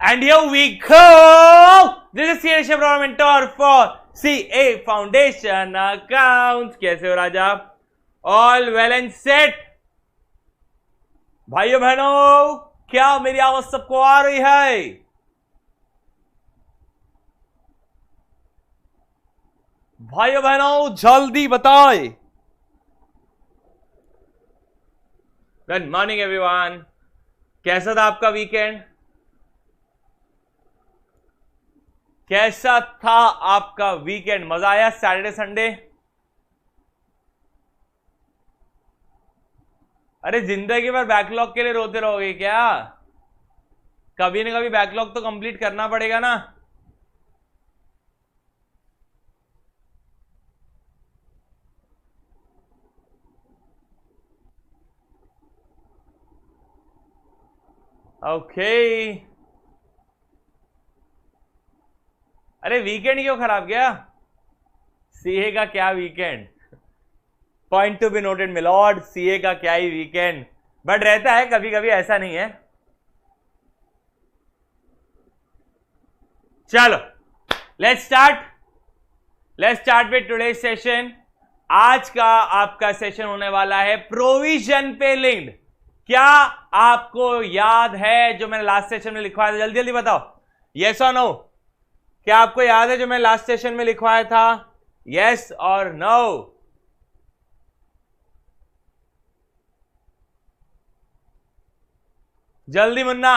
And here we go. This is CA Shebra mentor for CA Foundation Accounts. कैसे हो राजा? All well and set. भाइयों बहनों, क्या मेरी आवाज सबको आ रही है? भाइयों बहनों जल्दी बताए. Good morning everyone. कैसा था आपका वीकेंड? कैसा था आपका वीकेंड? मजा आया सैटरडे संडे? अरे जिंदगी भर बैकलॉग के लिए रोते रहोगे क्या? कभी ना कभी बैकलॉग तो कंप्लीट करना पड़ेगा ना. ओके. अरे वीकेंड क्यों खराब गया? सीए का क्या weekend? Point to be noted milord, CA का क्या ही वीकेंड. बट रहता है कभी कभी, ऐसा नहीं है. चलो let's start with today session. आज का आपका सेशन होने वाला है प्रोविजन पे लिंक्ड. क्या आपको याद है जो मैंने लास्ट सेशन में लिखवाया था? जल्दी जल्दी बताओ, यस और नो. क्या आपको याद है जो मैंने लास्ट सेशन में लिखवाया था? यस और नो. जल्दी मुन्ना.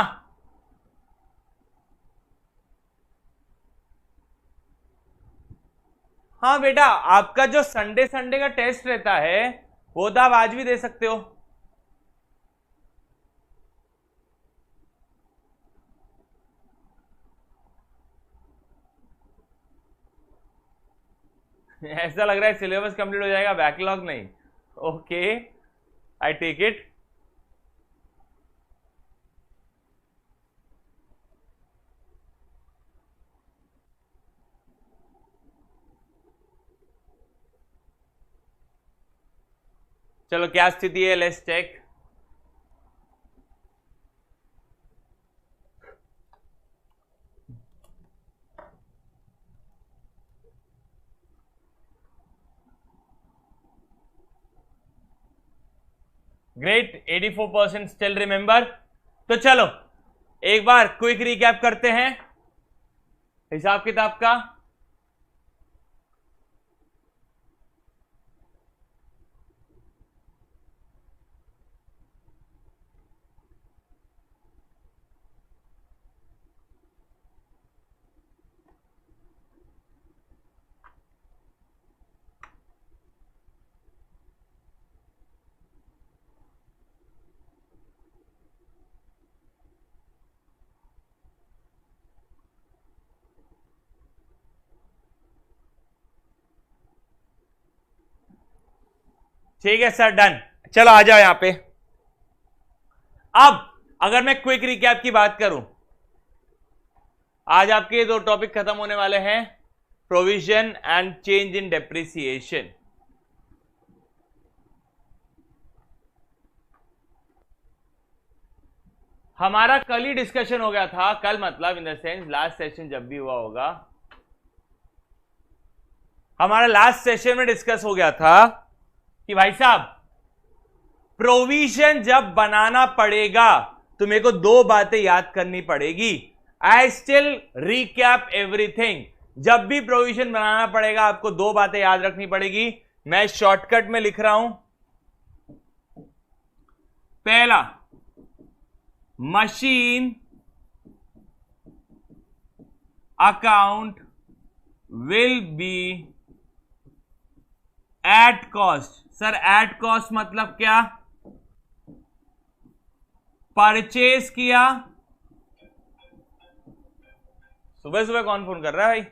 हाँ बेटा, आपका जो संडे संडे का टेस्ट रहता है वो तो आप आज भी दे सकते हो. ऐसा लग रहा है सिलेबस कंप्लीट हो जाएगा, बैकलॉग नहीं. Okay, I take it. चलो क्या स्थिति है, let's check. Great, 84% still remember. तो चलो एक बार क्विक रिकैप करते हैं हिसाब किताब का. ठीक है सर, डन. चलो आ जाओ यहां पे. अब अगर मैं क्विक रिकैप की बात करूं, आज आपके दो टॉपिक खत्म होने वाले हैं, provision and change in depreciation. हमारा कल ही डिस्कशन हो गया था. कल मतलब in the sense last session जब भी हुआ होगा, हमारा लास्ट सेशन में डिस्कस हो गया था कि भाई साहब प्रोविजन जब बनाना पड़ेगा तो मेरे को दो बातें याद करनी पड़ेगी. I still recap everything. जब भी प्रोविजन बनाना पड़ेगा आपको दो बातें याद रखनी पड़ेगी. मैं शॉर्टकट में लिख रहा हूं. पहला, machine account will be at cost. Sir at cost मतलब क्या? परचेज किया. सुबह सुबह कौन फोन कर रहा है भाई?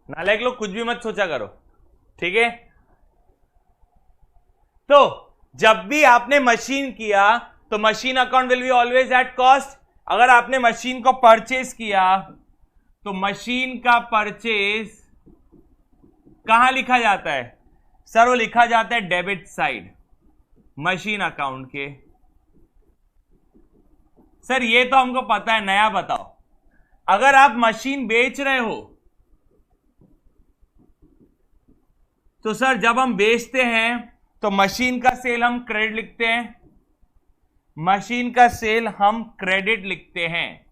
नालायक लोग कुछ भी मत सोचा करो, ठीक है। तो जब भी आपने मशीन किया तो machine account will be always at cost. अगर आपने मशीन को परचेज किया तो मशीन का परचेज कहां लिखा जाता है सर? वो लिखा जाता है डेबिट साइड मशीन अकाउंट के। सर ये तो हमको पता है, नया बताओ। अगर आप मशीन बेच रहे हो तो सर जब हम बेचते हैं तो मशीन का सेल हम क्रेडिट लिखते हैं, मशीन का सेल हम क्रेडिट लिखते हैं।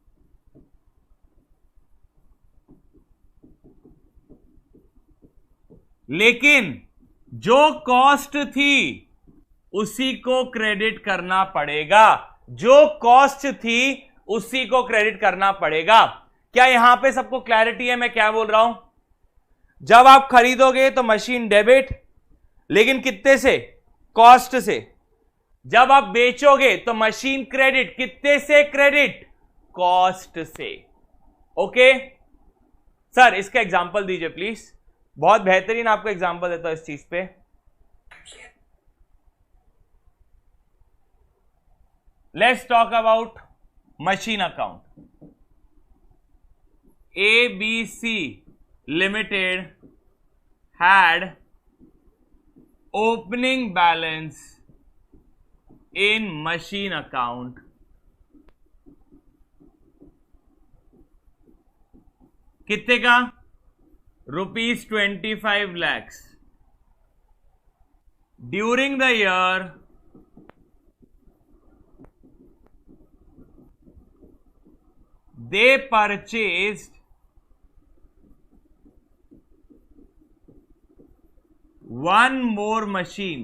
लेकिन जो कॉस्ट थी उसी को क्रेडिट करना पड़ेगा, जो कॉस्ट थी उसी को क्रेडिट करना पड़ेगा। क्या यहां पे सबको क्लैरिटी है मैं क्या बोल रहा हूं? जब आप खरीदोगे तो मशीन डेबिट, लेकिन कितने से? कॉस्ट से। जब आप बेचोगे तो मशीन क्रेडिट, कितने से क्रेडिट? कॉस्ट से। ओके सर इसका एग्जांपल दीजिए प्लीज, बहुत बेहतरीन आपको एग्जांपल देता हूं इस चीज पे। Let's talk about machine account. ABC Limited had opening balance in machine account कितने का? ₹25 lakhs। During the year they purchased one more machine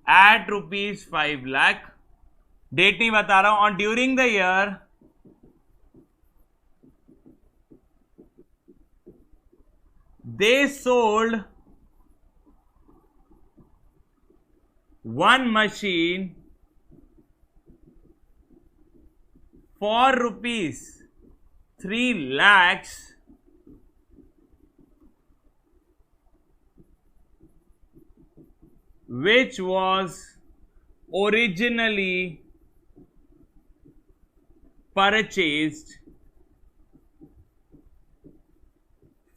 at ₹5 lakh। Date नहीं बता रहा हूं। और during the year they sold one machine for ₹3 lakhs which was originally purchased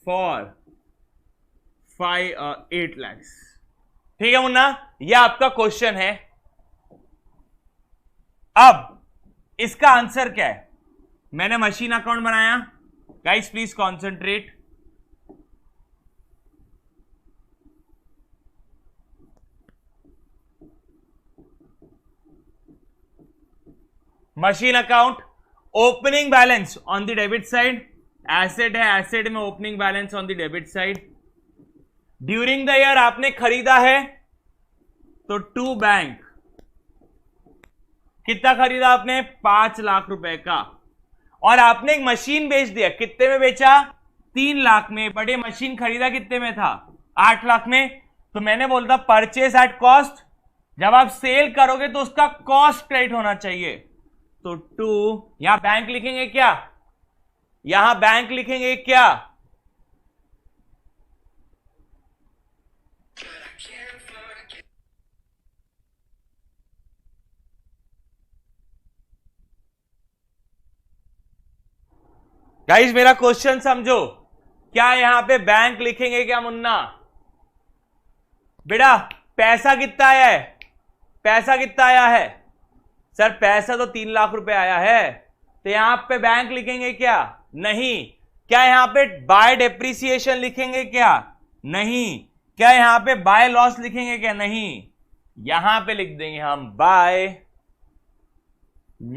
for 8 lakhs। ठीक है मुन्ना, यह आपका क्वेश्चन है। अब इसका आंसर क्या है? मैंने मशीन अकाउंट बनाया। Guys please concentrate. Machine account, opening balance on the debit side, asset है, एसेट में opening balance on the debit side. During the year आपने खरीदा है तो टू बैंक, कितना खरीदा आपने? 5 लाख रुपए का। और आपने एक मशीन बेच दिया, कितने में बेचा? 3 लाख में। बट ये मशीन खरीदा कितने में था? 8 लाख में। तो मैंने बोलता परचेस एट कॉस्ट। जब आप सेल करोगे तो उसका कॉस्ट क्रेडिट होना चाहिए। तो 2, यहां बैंक लिखेंगे क्या? यहां बैंक लिखेंगे क्या? गाइस मेरा क्वेश्चन समझो, क्या यहां पे बैंक लिखेंगे क्या मुन्ना? बेटा पैसा कितना आया है? पैसा कितना आया है? सर पैसा तो 3 लाख रुपए आया है। तो यहां पे बैंक लिखेंगे क्या? नहीं। क्या यहां पे बाय डेप्रिसिएशन लिखेंगे क्या? नहीं। क्या यहां पे बाय लॉस लिखेंगे क्या? नहीं। यहां पे लिख देंगे हम बाय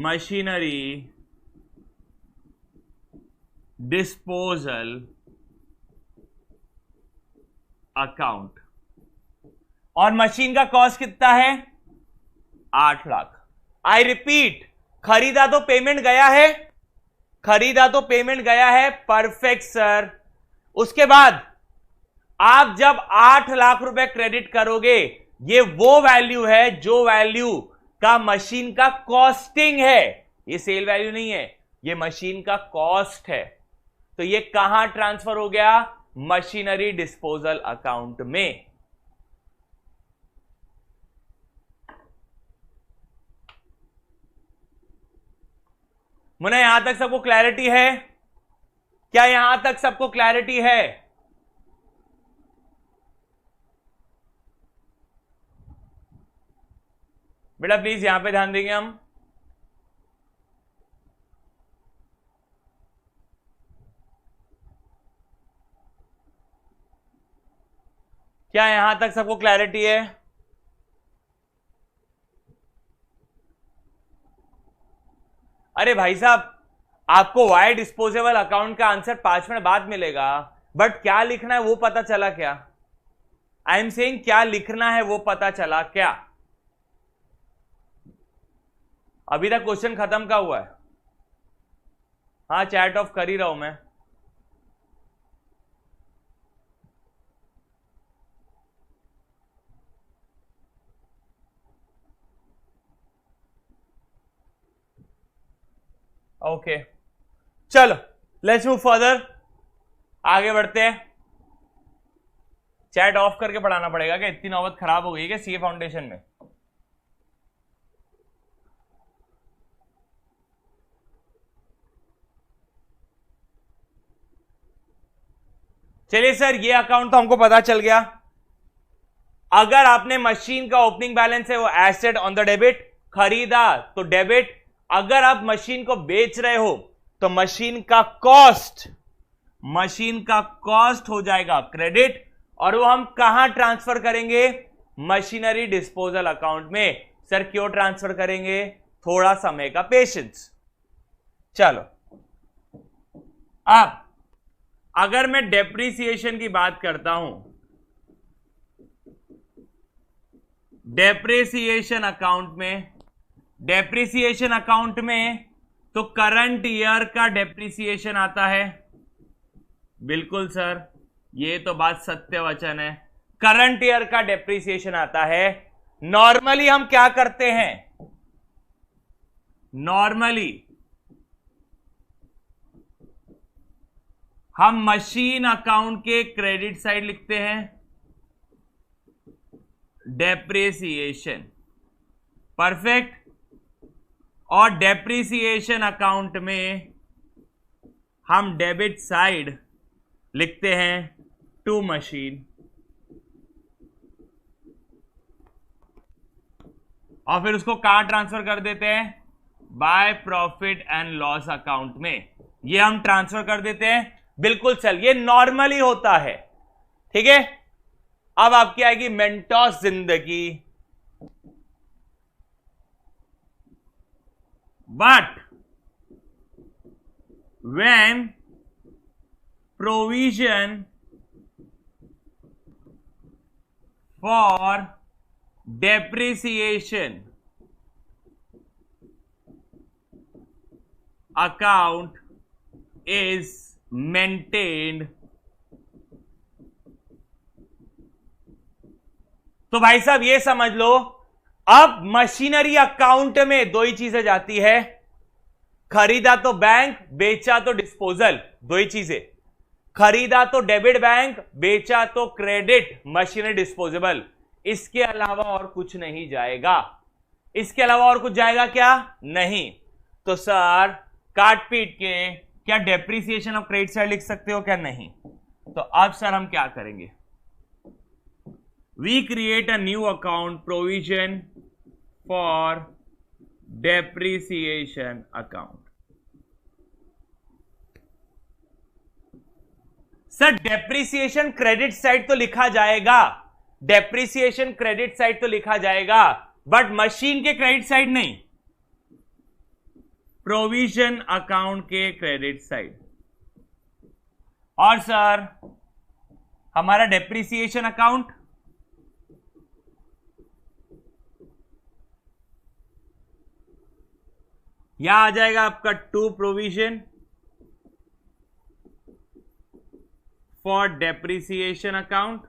मशीनरी डिस्पोजल अकाउंट। और मशीन का कॉस्ट कितना है? 8 लाख। आई रिपीट, खरीदा तो पेमेंट गया है, खरीदा तो पेमेंट गया है, परफेक्ट सर। उसके बाद आप जब 8 लाख रुपए क्रेडिट करोगे, ये वो वैल्यू है जो वैल्यू का मशीन का कॉस्टिंग है। ये सेल वैल्यू नहीं है, ये मशीन का कॉस्ट है। तो ये कहां ट्रांसफर हो गया? मशीनरी डिस्पोजल अकाउंट में। मुन्ना यहां तक सबको क्लैरिटी है? क्या यहां तक सबको क्लैरिटी है? बेटा प्लीज यहां पे ध्यान देंगे हम। क्या यहां तक सबको क्लैरिटी है? अरे भाई साहब, आपको वाई डिस्पोजेबल अकाउंट का आंसर 5 मिनट बाद मिलेगा, बट क्या लिखना है वो पता चला क्या? आई एम सेइंग क्या लिखना है वो पता चला क्या? अभी तक क्वेश्चन खत्म का हुआ है। हाँ, चैट ऑफ कर ही रहा हूं मैं। ओके चलो, लेट्स मूव फर्दर, आगे बढ़ते हैं। चैट ऑफ करके पढ़ाना पड़ेगा क्या? इतनी नौबत खराब हो गई क्या सीए फाउंडेशन में? चलिए सर, ये अकाउंट तो हमको पता चल गया। अगर आपने मशीन का ओपनिंग बैलेंस है वो एसेट ऑन द डेबिट, खरीदा तो डेबिट। अगर आप मशीन को बेच रहे हो तो मशीन का कॉस्ट हो जाएगा क्रेडिट, और वो हम कहां ट्रांसफर करेंगे? मशीनरी डिस्पोजल अकाउंट में। सर क्यों ट्रांसफर करेंगे? थोड़ा समय का पेशेंस। चलो, अब अगर मैं डेप्रिसिएशन की बात करता हूं, डेप्रिसिएशन अकाउंट में तो करंट ईयर का डेप्रिसिएशन आता है। बिल्कुल सर, ये तो बात सत्य वचन है, करंट ईयर का डेप्रिसिएशन आता है। नॉर्मली हम क्या करते हैं? नॉर्मली हम मशीन अकाउंट के क्रेडिट साइड लिखते हैं डेप्रिसिएशन, परफेक्ट, और डेप्रिसिएशन अकाउंट में हम डेबिट साइड लिखते हैं टू मशीन, और फिर उसको कहां ट्रांसफर कर देते हैं? By profit and loss account में। ये हम ट्रांसफर कर देते हैं। बिल्कुल चल, ये नॉर्मली होता है, ठीक है। अब आपकी आएगी मेंटोस जिंदगी। But when provision for depreciation account is maintained, तो भाई साहब ये समझ लो, अब मशीनरी अकाउंट में दो ही चीजें जाती है, खरीदा तो बैंक, बेचा तो डिस्पोजल, दो ही चीजें। खरीदा तो डेबिट बैंक, बेचा तो क्रेडिट मशीनरी डिस्पोजेबल। इसके अलावा और कुछ नहीं जाएगा। इसके अलावा और कुछ जाएगा क्या? नहीं। तो सर काट पीट के क्या डेप्रिसिएशन ऑफ क्रेडिट साइड लिख सकते हो क्या? नहीं। तो अब सर हम क्या करेंगे? We create a new account, provision for depreciation account. Sir depreciation credit side तो लिखा जाएगा, डेप्रिसिएशन क्रेडिट साइड तो लिखा जाएगा, बट मशीन के क्रेडिट साइड नहीं, प्रोविजन अकाउंट के क्रेडिट साइड। और सर हमारा डेप्रिसिएशन अकाउंट यहां आ जाएगा आपका to provision for depreciation account,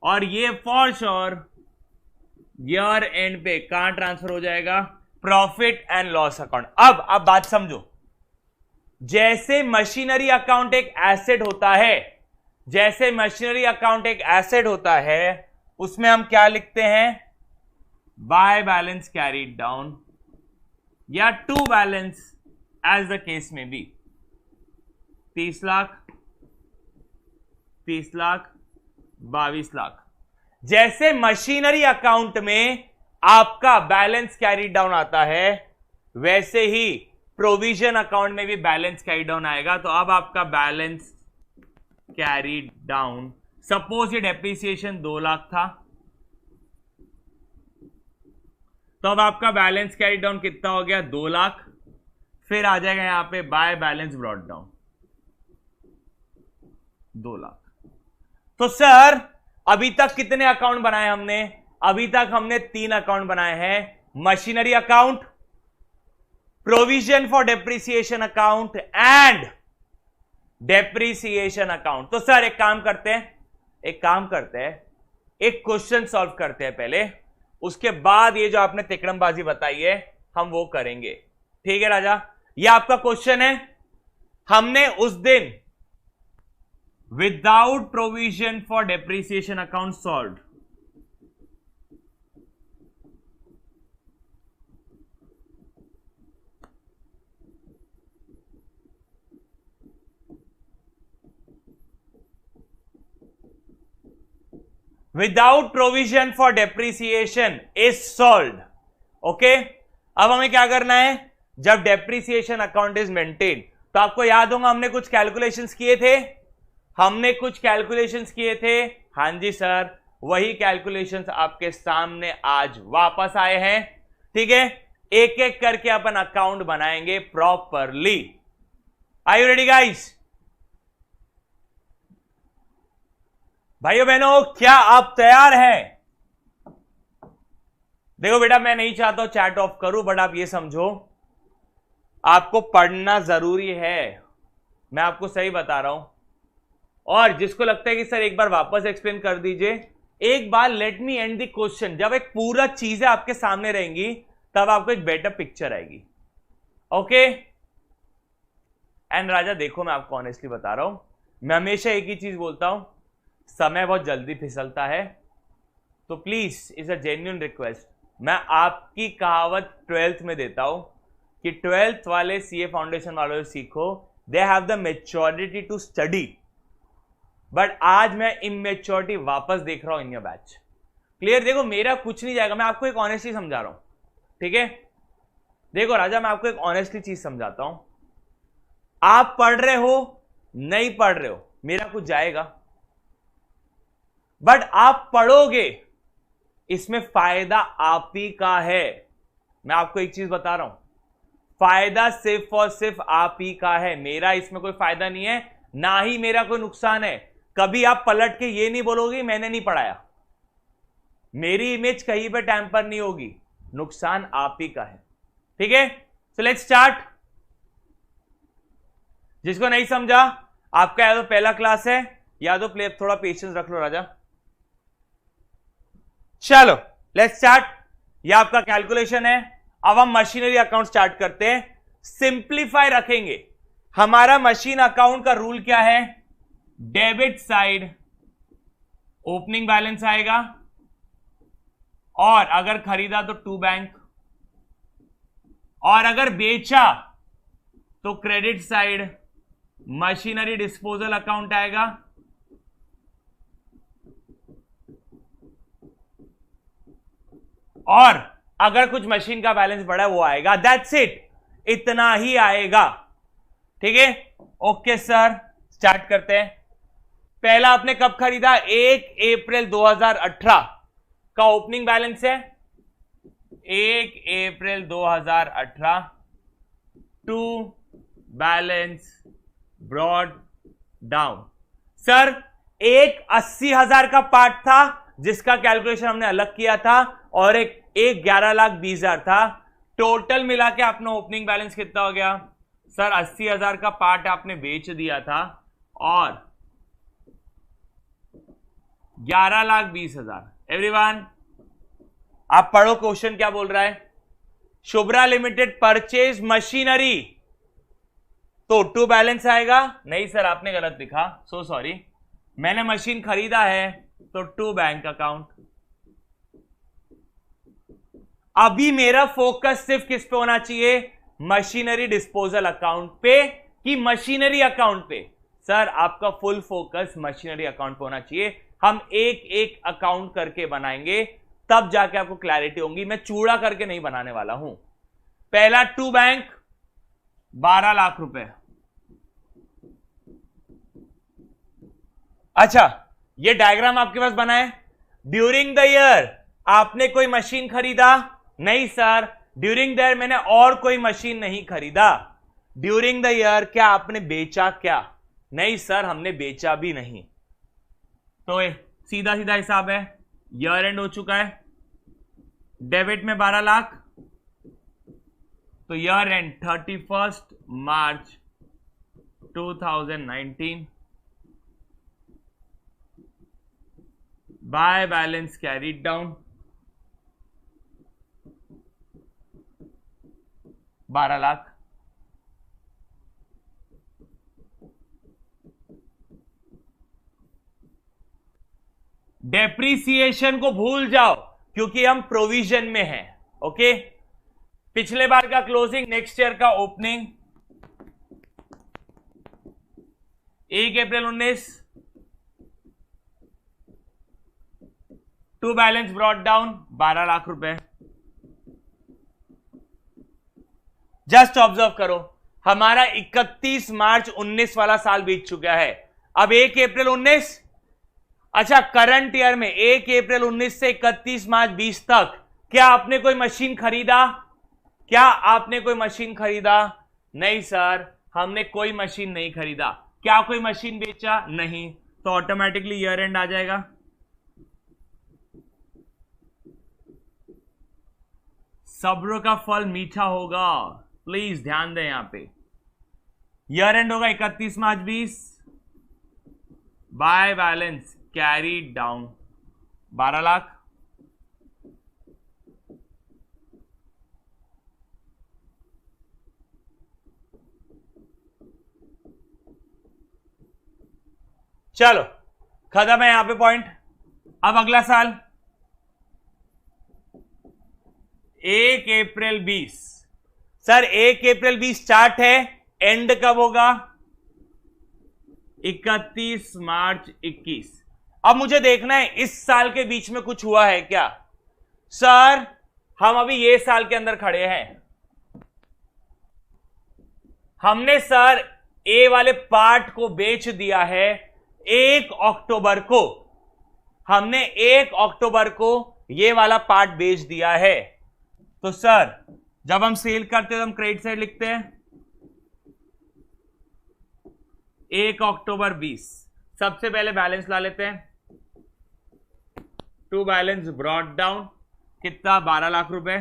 और ये फॉर श्योर ईयर एंड पे कहां ट्रांसफर हो जाएगा? Profit and loss account. अब बात समझो, जैसे मशीनरी अकाउंट एक एसेट होता है, जैसे मशीनरी अकाउंट एक एसेट होता है, उसमें हम क्या लिखते हैं, बाय बैलेंस कैरीड डाउन या to balance as the case में बी। 30 लाख, 30 लाख, 22 लाख। जैसे मशीनरी अकाउंट में आपका बैलेंस कैरी डाउन आता है, वैसे ही प्रोविजन अकाउंट में भी बैलेंस कैरी डाउन आएगा। तो अब आपका बैलेंस कैरी डाउन, सपोज ये डेप्रिसिएशन 2 लाख था, तो अब आपका बैलेंस कैरी डाउन कितना हो गया, 2 लाख। फिर आ जाएगा यहां पे bye balance brought down 2 lakh. तो सर अभी तक कितने अकाउंट बनाए हमने, अभी तक हमने 3 अकाउंट बनाए हैं, machinery account, provision for depreciation account and depreciation account. तो सर एक काम करते हैं, एक क्वेश्चन सॉल्व करते हैं पहले, उसके बाद ये जो आपने तिकड़मबाजी बताई है हम वो करेंगे। ठीक है राजा, ये आपका क्वेश्चन है। हमने उस दिन without provision for depreciation account solve, without provision for depreciation is solve. Okay, अब हमें क्या करना है, जब डेप्रिसिएशन अकाउंट इज मेंटेन, तो आपको याद होगा हमने कुछ कैलकुलेशंस किए थे, हां जी सर, वही कैलकुलेशंस आपके सामने आज वापस आए हैं। ठीक है, एक एक करके अपन अकाउंट बनाएंगे properly. Are you ready guys? भाइयों बहनों, क्या आप तैयार हैं? देखो बेटा, मैं नहीं चाहता हूं चैट ऑफ करूं, बट आप ये समझो आपको पढ़ना जरूरी है, मैं आपको सही बता रहा हूं। और जिसको लगता है कि सर एक बार वापस एक्सप्लेन कर दीजिए, एक बार let me and the question, जब एक पूरा चीजें आपके सामने रहेंगी तब आपको एक बेटर पिक्चर आएगी। ओके एंड राजा देखो, मैं आपको ऑनेस्टली बता रहा हूं, मैं हमेशा एक ही चीज बोलता हूं, समय बहुत जल्दी फिसलता है, तो please is a genuine request, मैं आपकी कहावत 12th में देता हूं कि 12th वाले सीए फाउंडेशन वालों से सीखो, they have the maturity to study, but आज मैं इमेच्योरिटी वापस देख रहा हूं इन योर बैच। क्लियर? देखो मेरा कुछ नहीं जाएगा, मैं आपको एक ऑनेस्टली समझा रहा हूं। ठीक है, देखो राजा, मैं आपको एक ऑनेस्टली चीज समझाता हूं, आप पढ़ रहे हो नहीं पढ़ रहे हो मेरा कुछ जाएगा, बट आप पढ़ोगे, इसमें फायदा आप ही का है। मैं आपको एक चीज बता रहा हूं, फायदा सिर्फ और सिर्फ आप ही का है, मेरा इसमें कोई फायदा नहीं है, ना ही मेरा कोई नुकसान है। कभी आप पलट के ये नहीं बोलोगे मैंने नहीं पढ़ाया, मेरी इमेज कहीं पे टैंपर नहीं होगी, नुकसान आप ही का है। ठीक है, सो लेट्स स्टार्ट। जिसको नहीं समझा, आपका या तो पहला क्लास है या तो थोड़ा पेशेंस रख लो राजा। चलो लेट्स स्टार्ट, ये आपका कैलकुलेशन है। अब हम मशीनरी अकाउंट स्टार्ट करते हैं, सिंप्लीफाई रखेंगे। हमारा मशीन अकाउंट का रूल क्या है, डेबिट साइड ओपनिंग बैलेंस आएगा, और अगर खरीदा तो टू बैंक, और अगर बेचा तो credit side machinery disposal account आएगा, और अगर कुछ मशीन का बैलेंस बढ़ा है वो आएगा। दैट्स इट, इतना ही आएगा। ठीक है, ओके सर, स्टार्ट करते हैं। पहला आपने कब खरीदा, 1 अप्रैल 2018 का ओपनिंग बैलेंस है, 1 April 2018 to balance brought down. Sir एक 80,000 का पार्ट था जिसका कैलकुलेशन हमने अलग किया था, और एक 11,20,000 था। टोटल मिला के अपना ओपनिंग बैलेंस कितना हो गया सर, 80,000 का पार्ट आपने बेच दिया था, और 11,20,000। एवरीवन आप पढ़ो क्वेश्चन क्या बोल रहा है, शुभ्रा लिमिटेड परचेज मशीनरी, तो टू बैलेंस आएगा। नहीं सर आपने गलत लिखा, सो सॉरी, मैंने मशीन खरीदा है तो टू बैंक अकाउंट। अभी मेरा फोकस सिर्फ किस पे होना चाहिए, मशीनरी डिस्पोजल अकाउंट पे कि मशीनरी अकाउंट पे। सर आपका फुल फोकस मशीनरी अकाउंट पे होना चाहिए। हम एक एक अकाउंट करके बनाएंगे, तब जाके आपको क्लैरिटी होगी। मैं चूड़ा करके नहीं बनाने वाला हूं। पहला टू बैंक 12 लाख रुपए। अच्छा, ये डायग्राम आपके पास बना है। ड्यूरिंग द ईयर आपने कोई मशीन खरीदा? नहीं सर, ड्यूरिंग द ईयर मैंने और कोई मशीन नहीं खरीदा। ड्यूरिंग द ईयर क्या आपने बेचा क्या? नहीं सर हमने बेचा भी नहीं। तो सीधा सीधा हिसाब है, ईयर एंड हो चुका है, डेबिट में 12 लाख, तो ईयर एंड 31 मार्च 2019, bye balance carried down 12 lakh. Depreciation को भूल जाओ क्योंकि हम प्रोविजन में हैं। ओके, पिछले बार का क्लोजिंग, नेक्स्ट ईयर का opening 1 April 19, to balance brought down 12 lakh रुपए। जस्ट ऑब्जर्व करो, हमारा 31 मार्च 19 वाला साल बीत चुका है, अब 1 अप्रैल 19। अच्छा, करंट ईयर में 1 अप्रैल 19 से 31 मार्च 20 तक क्या आपने कोई मशीन खरीदा? क्या आपने कोई मशीन खरीदा? नहीं सर हमने कोई मशीन नहीं खरीदा। क्या कोई मशीन बेचा? नहीं। तो ऑटोमेटिकली ईयर एंड आ जाएगा। सब्र का फल मीठा होगा, प्लीज ध्यान दें यहां पे। ईयर एंड होगा 31 मार्च 20, bye balance carry down 12 lakh. चलो खत्म है यहां पे पॉइंट। अब अगला साल 1 अप्रैल 20। सर 1 अप्रैल 20 चार्ट है, एंड कब होगा? 31 मार्च 21। अब मुझे देखना है इस साल के बीच में कुछ हुआ है क्या। सर हम अभी ये साल के अंदर खड़े हैं, हमने सर ए वाले पार्ट को बेच दिया है 1 अक्टूबर को। हमने 1 अक्टूबर को ये वाला पार्ट बेच दिया है। तो सर जब हम सेल करते हैं तो हम क्रेडिट साइड लिखते हैं 1 अक्टूबर 20। सबसे पहले बैलेंस ला लेते हैं, टू बैलेंस ब्रॉट डाउन कितना? 12 लाख रुपए।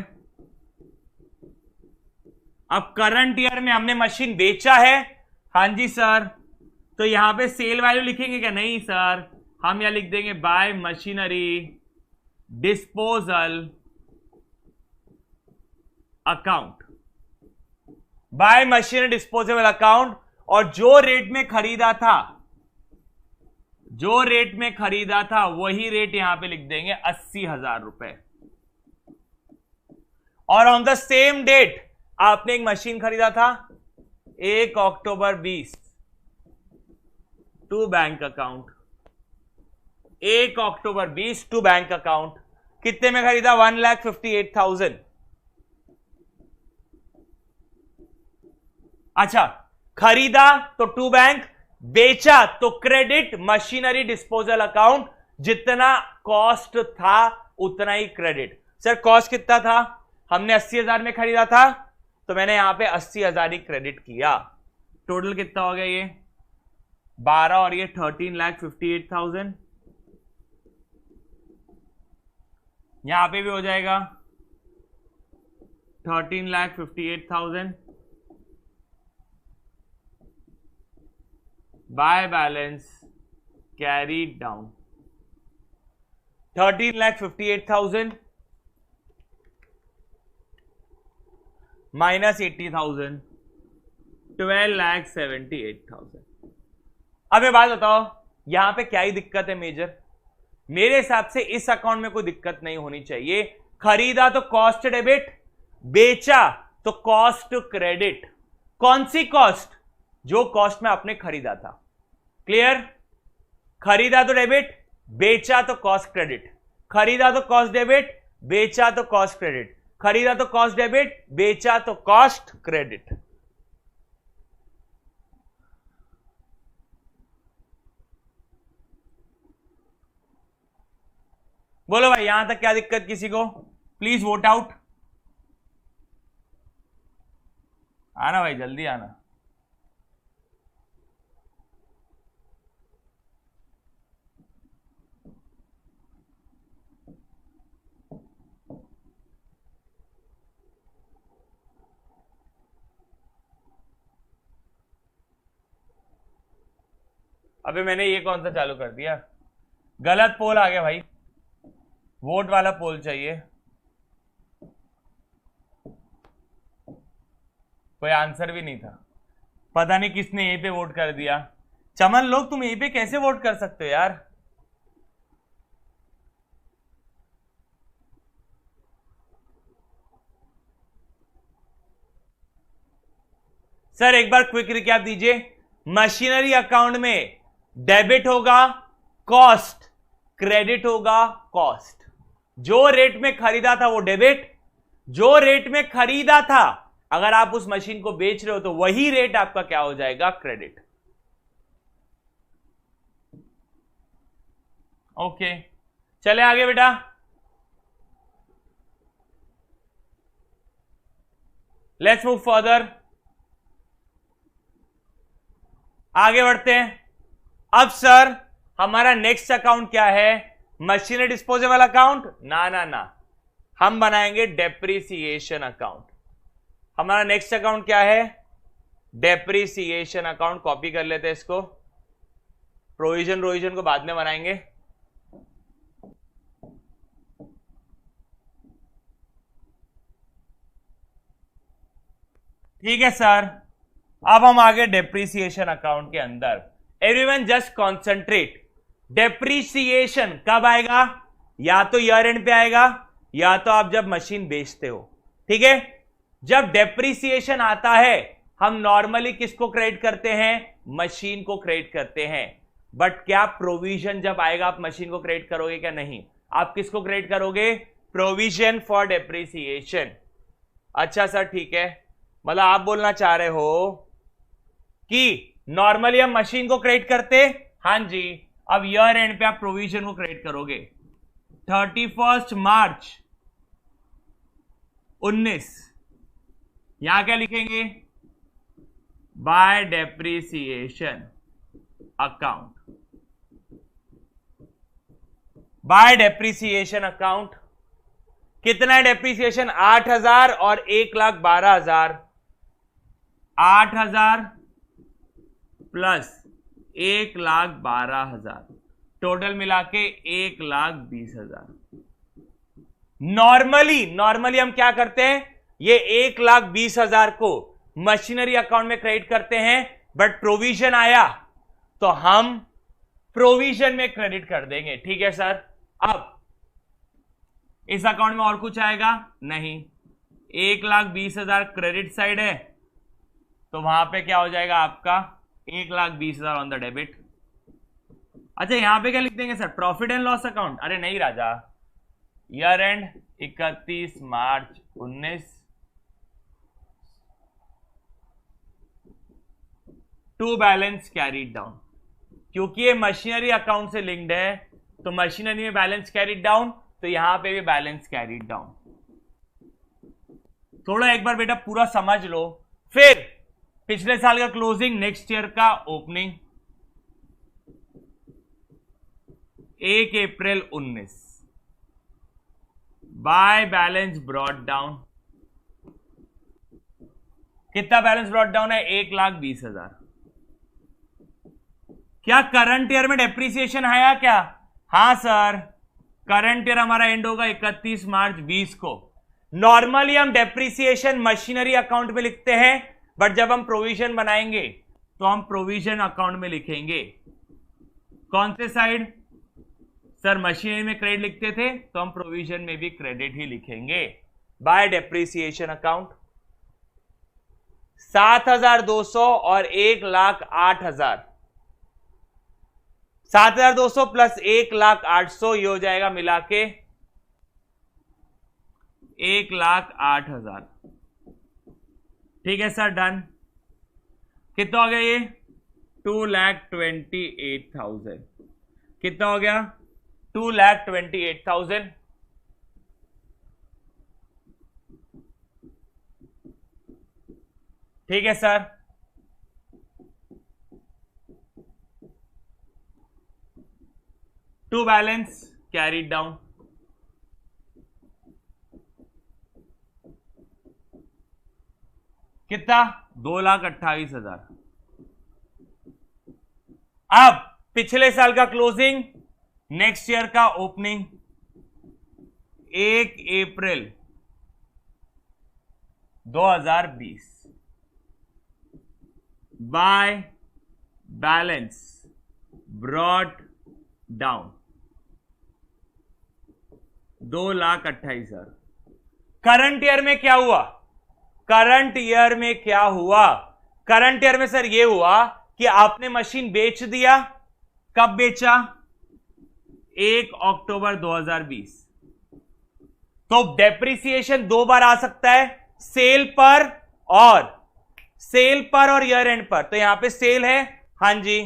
अब करंट ईयर में हमने मशीन बेचा है? हां जी सर। तो यहां पे सेल वैल्यू लिखेंगे क्या? नहीं सर, हम यहां लिख देंगे bye machinery disposal account, bye machinery disposable account. और जो रेट में खरीदा था, जो रेट में खरीदा था वही रेट यहां पे लिख देंगे 80,000 रुपए। और ऑन द सेम डेट आपने एक मशीन खरीदा था 1 October 20, to bank account 1 October 20 to bank account. कितने में खरीदा? 1,58,000। अच्छा, खरीदा तो टू बैंक, बेचा तो क्रेडिट मशीनरी डिस्पोजल अकाउंट। जितना कॉस्ट था उतना ही क्रेडिट। सर कॉस्ट कितना था? हमने 80,000 में खरीदा था तो मैंने यहां पे 80,000 ही क्रेडिट किया। टोटल कितना हो गया? ये 12 और ये 13,58,000। यहां पे भी हो जाएगा 13,58,000 बाय बैलेंस कैरी डाउन 13,58,000। -80,000, 12,78,000। अब ये बात बताओ, यहां पे क्या ही दिक्कत है मेजर? मेरे हिसाब से इस अकाउंट में कोई दिक्कत नहीं होनी चाहिए। खरीदा तो कॉस्ट डेबिट, बेचा तो कॉस्ट क्रेडिट। कौन सी कॉस्ट? जो कॉस्ट में आपने खरीदा था। क्लियर? खरीदा तो डेबिट, बेचा तो कॉस्ट क्रेडिट। खरीदा तो कॉस्ट डेबिट, बेचा तो कॉस्ट क्रेडिट। खरीदा तो कॉस्ट डेबिट, बेचा तो कॉस्ट क्रेडिट। बोलो भाई, यहां तक क्या दिक्कत किसी को? Please vote out. आना भाई, जल्दी आना। अबे मैंने ये कौन सा चालू कर दिया? गलत पोल आ गया भाई, वोट वाला पोल चाहिए। कोई आंसर भी नहीं था, पता नहीं किसने यहीं पे वोट कर दिया। चमन लोग, तुम यहीं पे कैसे वोट कर सकते हो यार? सर एक बार क्विक रिकैप दीजिए। मशीनरी अकाउंट में डेबिट होगा कॉस्ट, क्रेडिट होगा कॉस्ट। जो रेट में खरीदा था वो डेबिट, जो रेट में खरीदा था अगर आप उस मशीन को बेच रहे हो तो वही रेट आपका क्या हो जाएगा? क्रेडिट। ओके, चले आगे बेटा। लेट्स मूव फर्दर, आगे बढ़ते हैं। अब सर हमारा नेक्स्ट अकाउंट क्या है? Machinery disposable account? ना ना ना, हम बनाएंगे डेप्रिसिएशन अकाउंट। हमारा नेक्स्ट अकाउंट क्या है? Depreciation account. कॉपी कर लेते हैं इसको, प्रोविजन को बाद में बनाएंगे। ठीक है सर, अब हम आगे डेप्रिसिएशन अकाउंट के अंदर। Everyone just concentrate. डेप्रिसिएशन कब आएगा? या तो ईयर एंड पे आएगा या तो आप जब मशीन बेचते हो। ठीक है, जब डेप्रिसिएशन आता है हम नॉर्मली किसको क्रेडिट करते हैं? मशीन को क्रेडिट करते हैं। बट क्या प्रोविजन जब आएगा आप मशीन को क्रेडिट करोगे क्या? नहीं, आप किसको क्रेडिट करोगे? Provision for depreciation. अच्छा सर ठीक है, मतलब आप बोलना चाह रहे हो कि नॉर्मली हम मशीन को क्रेडिट करते? हां जी, अब ईयर एंड पे आप प्रोविजन को क्रेडिट करोगे। 31 मार्च 19, यहां क्या लिखेंगे? Bye depreciation account. Bye depreciation account कितना है डेप्रिसिएशन? 8,000 और 1,12,000। 8,000 प्लस 1,12,000, टोटल मिला के 1,20,000। नॉर्मली हम क्या करते हैं? ये 1,20,000 को मशीनरी अकाउंट में क्रेडिट करते हैं, बट प्रोविजन आया तो हम प्रोविजन में क्रेडिट कर देंगे। ठीक है सर, अब इस अकाउंट में और कुछ आएगा नहीं। 1,20,000 क्रेडिट साइड है तो वहां पे क्या हो जाएगा आपका? 1,20,000 ऑन द डेबिट। अच्छा यहां पे क्या लिख देंगे sir? Profit and loss account? अरे नहीं राजा, year end 31 March 19 to balance carried down. क्योंकि ये मशीनरी अकाउंट से लिंक्ड है तो मशीनरी में बैलेंस कैरीड डाउन, तो यहां पे भी बैलेंस कैरीड डाउन। थोड़ा एक बार बेटा पूरा समझ लो, फिर पिछले साल का क्लोजिंग, नेक्स्ट ईयर का ओपनिंग। 1 अप्रैल 19 बाय बैलेंस ब्रॉट डाउन। कितना बैलेंस ब्रॉट डाउन है? 1,20,000। क्या करंट ईयर में डेप्रिसिएशन आया क्या? हां सर, करंट ईयर हमारा एंड होगा 31 मार्च 20 को। नॉर्मली हम डेप्रिसिएशन मशीनरी अकाउंट में लिखते हैं, बट जब हम प्रोविजन बनाएंगे तो हम प्रोविजन अकाउंट में लिखेंगे। कौन से साइड? सर मशीनरी में क्रेडिट लिखते थे, तो हम प्रोविजन में भी क्रेडिट ही लिखेंगे बाय डेप्रिसिएशन अकाउंट। 7,200 और 1,08,000, 7,200 प्लस 1,08,000 ये हो जाएगा मिला के 1,08,000। ठीक है सर, डन। कितना हो गया ये? 2,28,000। कितना हो गया? 2,28,000। ठीक है sir. To balance carried down. कितना? 2,28,000। अब पिछले साल का क्लोजिंग, नेक्स्ट ईयर का opening 1 April 2020 by balance brought down 2,28,000। Current year में क्या हुआ? करंट ईयर में क्या हुआ? करंट ईयर में सर ये हुआ कि आपने मशीन बेच दिया। कब बेचा? 1 अक्टूबर 2020। तो डेप्रिसिएशन दो बार आ सकता है, सेल पर और ईयर एंड पर। तो यहां पे सेल है, हां जी,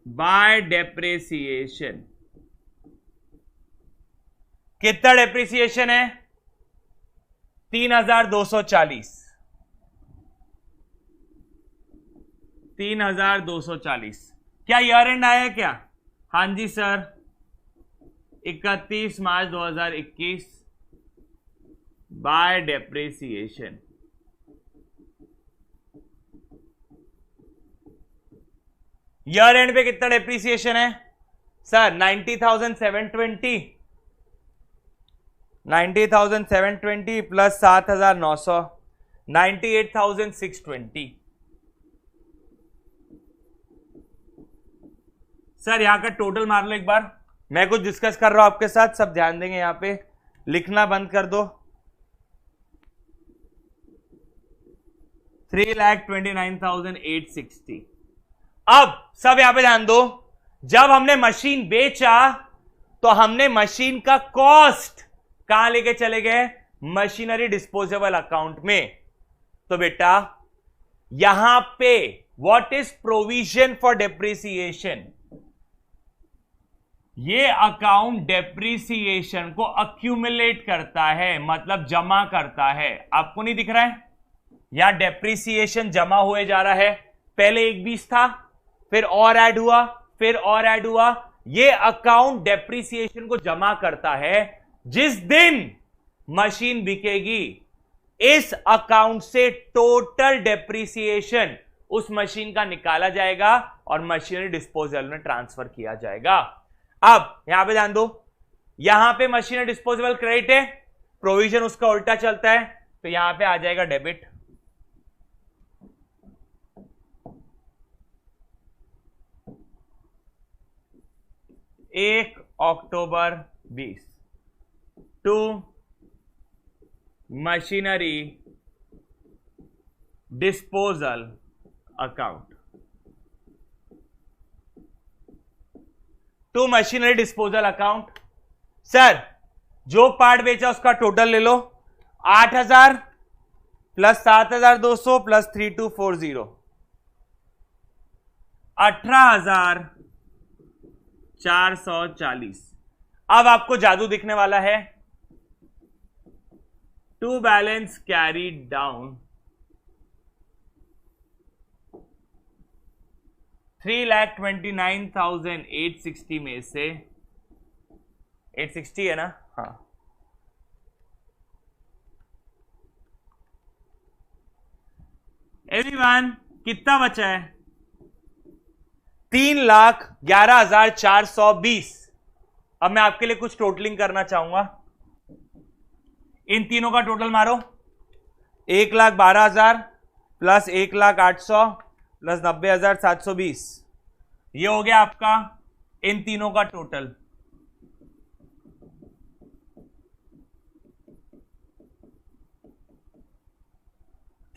बाय डेप्रिसिएशन। कितना डेप्रिसिएशन है? 3,240। 3,240। क्या ईयर एंड आया क्या? हां जी sir, 31 March 2021 by depreciation. Year end पे कितना डेप्रिसिएशन है सर? 90,720। 90,720 प्लस 7,900, 98,620। सर यहां का टोटल मार लो एक बार। मैं कुछ डिस्कस कर रहा हूं आपके साथ, सब ध्यान देंगे। यहां पे लिखना बंद कर दो। 3,29,860। अब सब यहां पे ध्यान दो, जब हमने मशीन बेचा तो हमने मशीन का कॉस्ट कहां लेके चले गए? मशीनरी डिस्पोजेबल अकाउंट में। तो बेटा यहां पे what is provision for depreciation? ये अकाउंट डेप्रिसिएशन को अक्यूमुलेट करता है, मतलब जमा करता है। आपको नहीं दिख रहा है? यहां डेप्रिसिएशन जमा हुए जा रहा है। पहले 1,20 था, फिर और ऐड हुआ, फिर और ऐड हुआ। ये अकाउंट डेप्रिसिएशन को जमा करता है। जिस दिन मशीन बिकेगी, इस अकाउंट से टोटल डेप्रिसिएशन उस मशीन का निकाला जाएगा और मशीनरी डिस्पोजल में ट्रांसफर किया जाएगा। अब यहां पे ध्यान दो, यहां पे मशीनरी डिस्पोजेबल क्रेडिट है, प्रोविजन उसका उल्टा चलता है, तो यहां पे आ जाएगा डेबिट। एक October 20 to machinery disposal account, to machinery disposal account. Sir जो पार्ट बेचा उसका टोटल ले लो, 8,000 प्लस 7,200 प्लस 3,240, 18,440। अब आपको जादू दिखने वाला है। टू बैलेंस कैरी डाउन 3,29,860 में से 860 है ना? हाँ, एवरीवन कितना बचा है? 3,11,420। अब मैं आपके लिए कुछ टोटलिंग करना चाहूंगा। इन तीनों का टोटल मारो, 1,12,000 प्लस 1,08,000 प्लस 90,720, ये हो गया आपका इन तीनों का टोटल।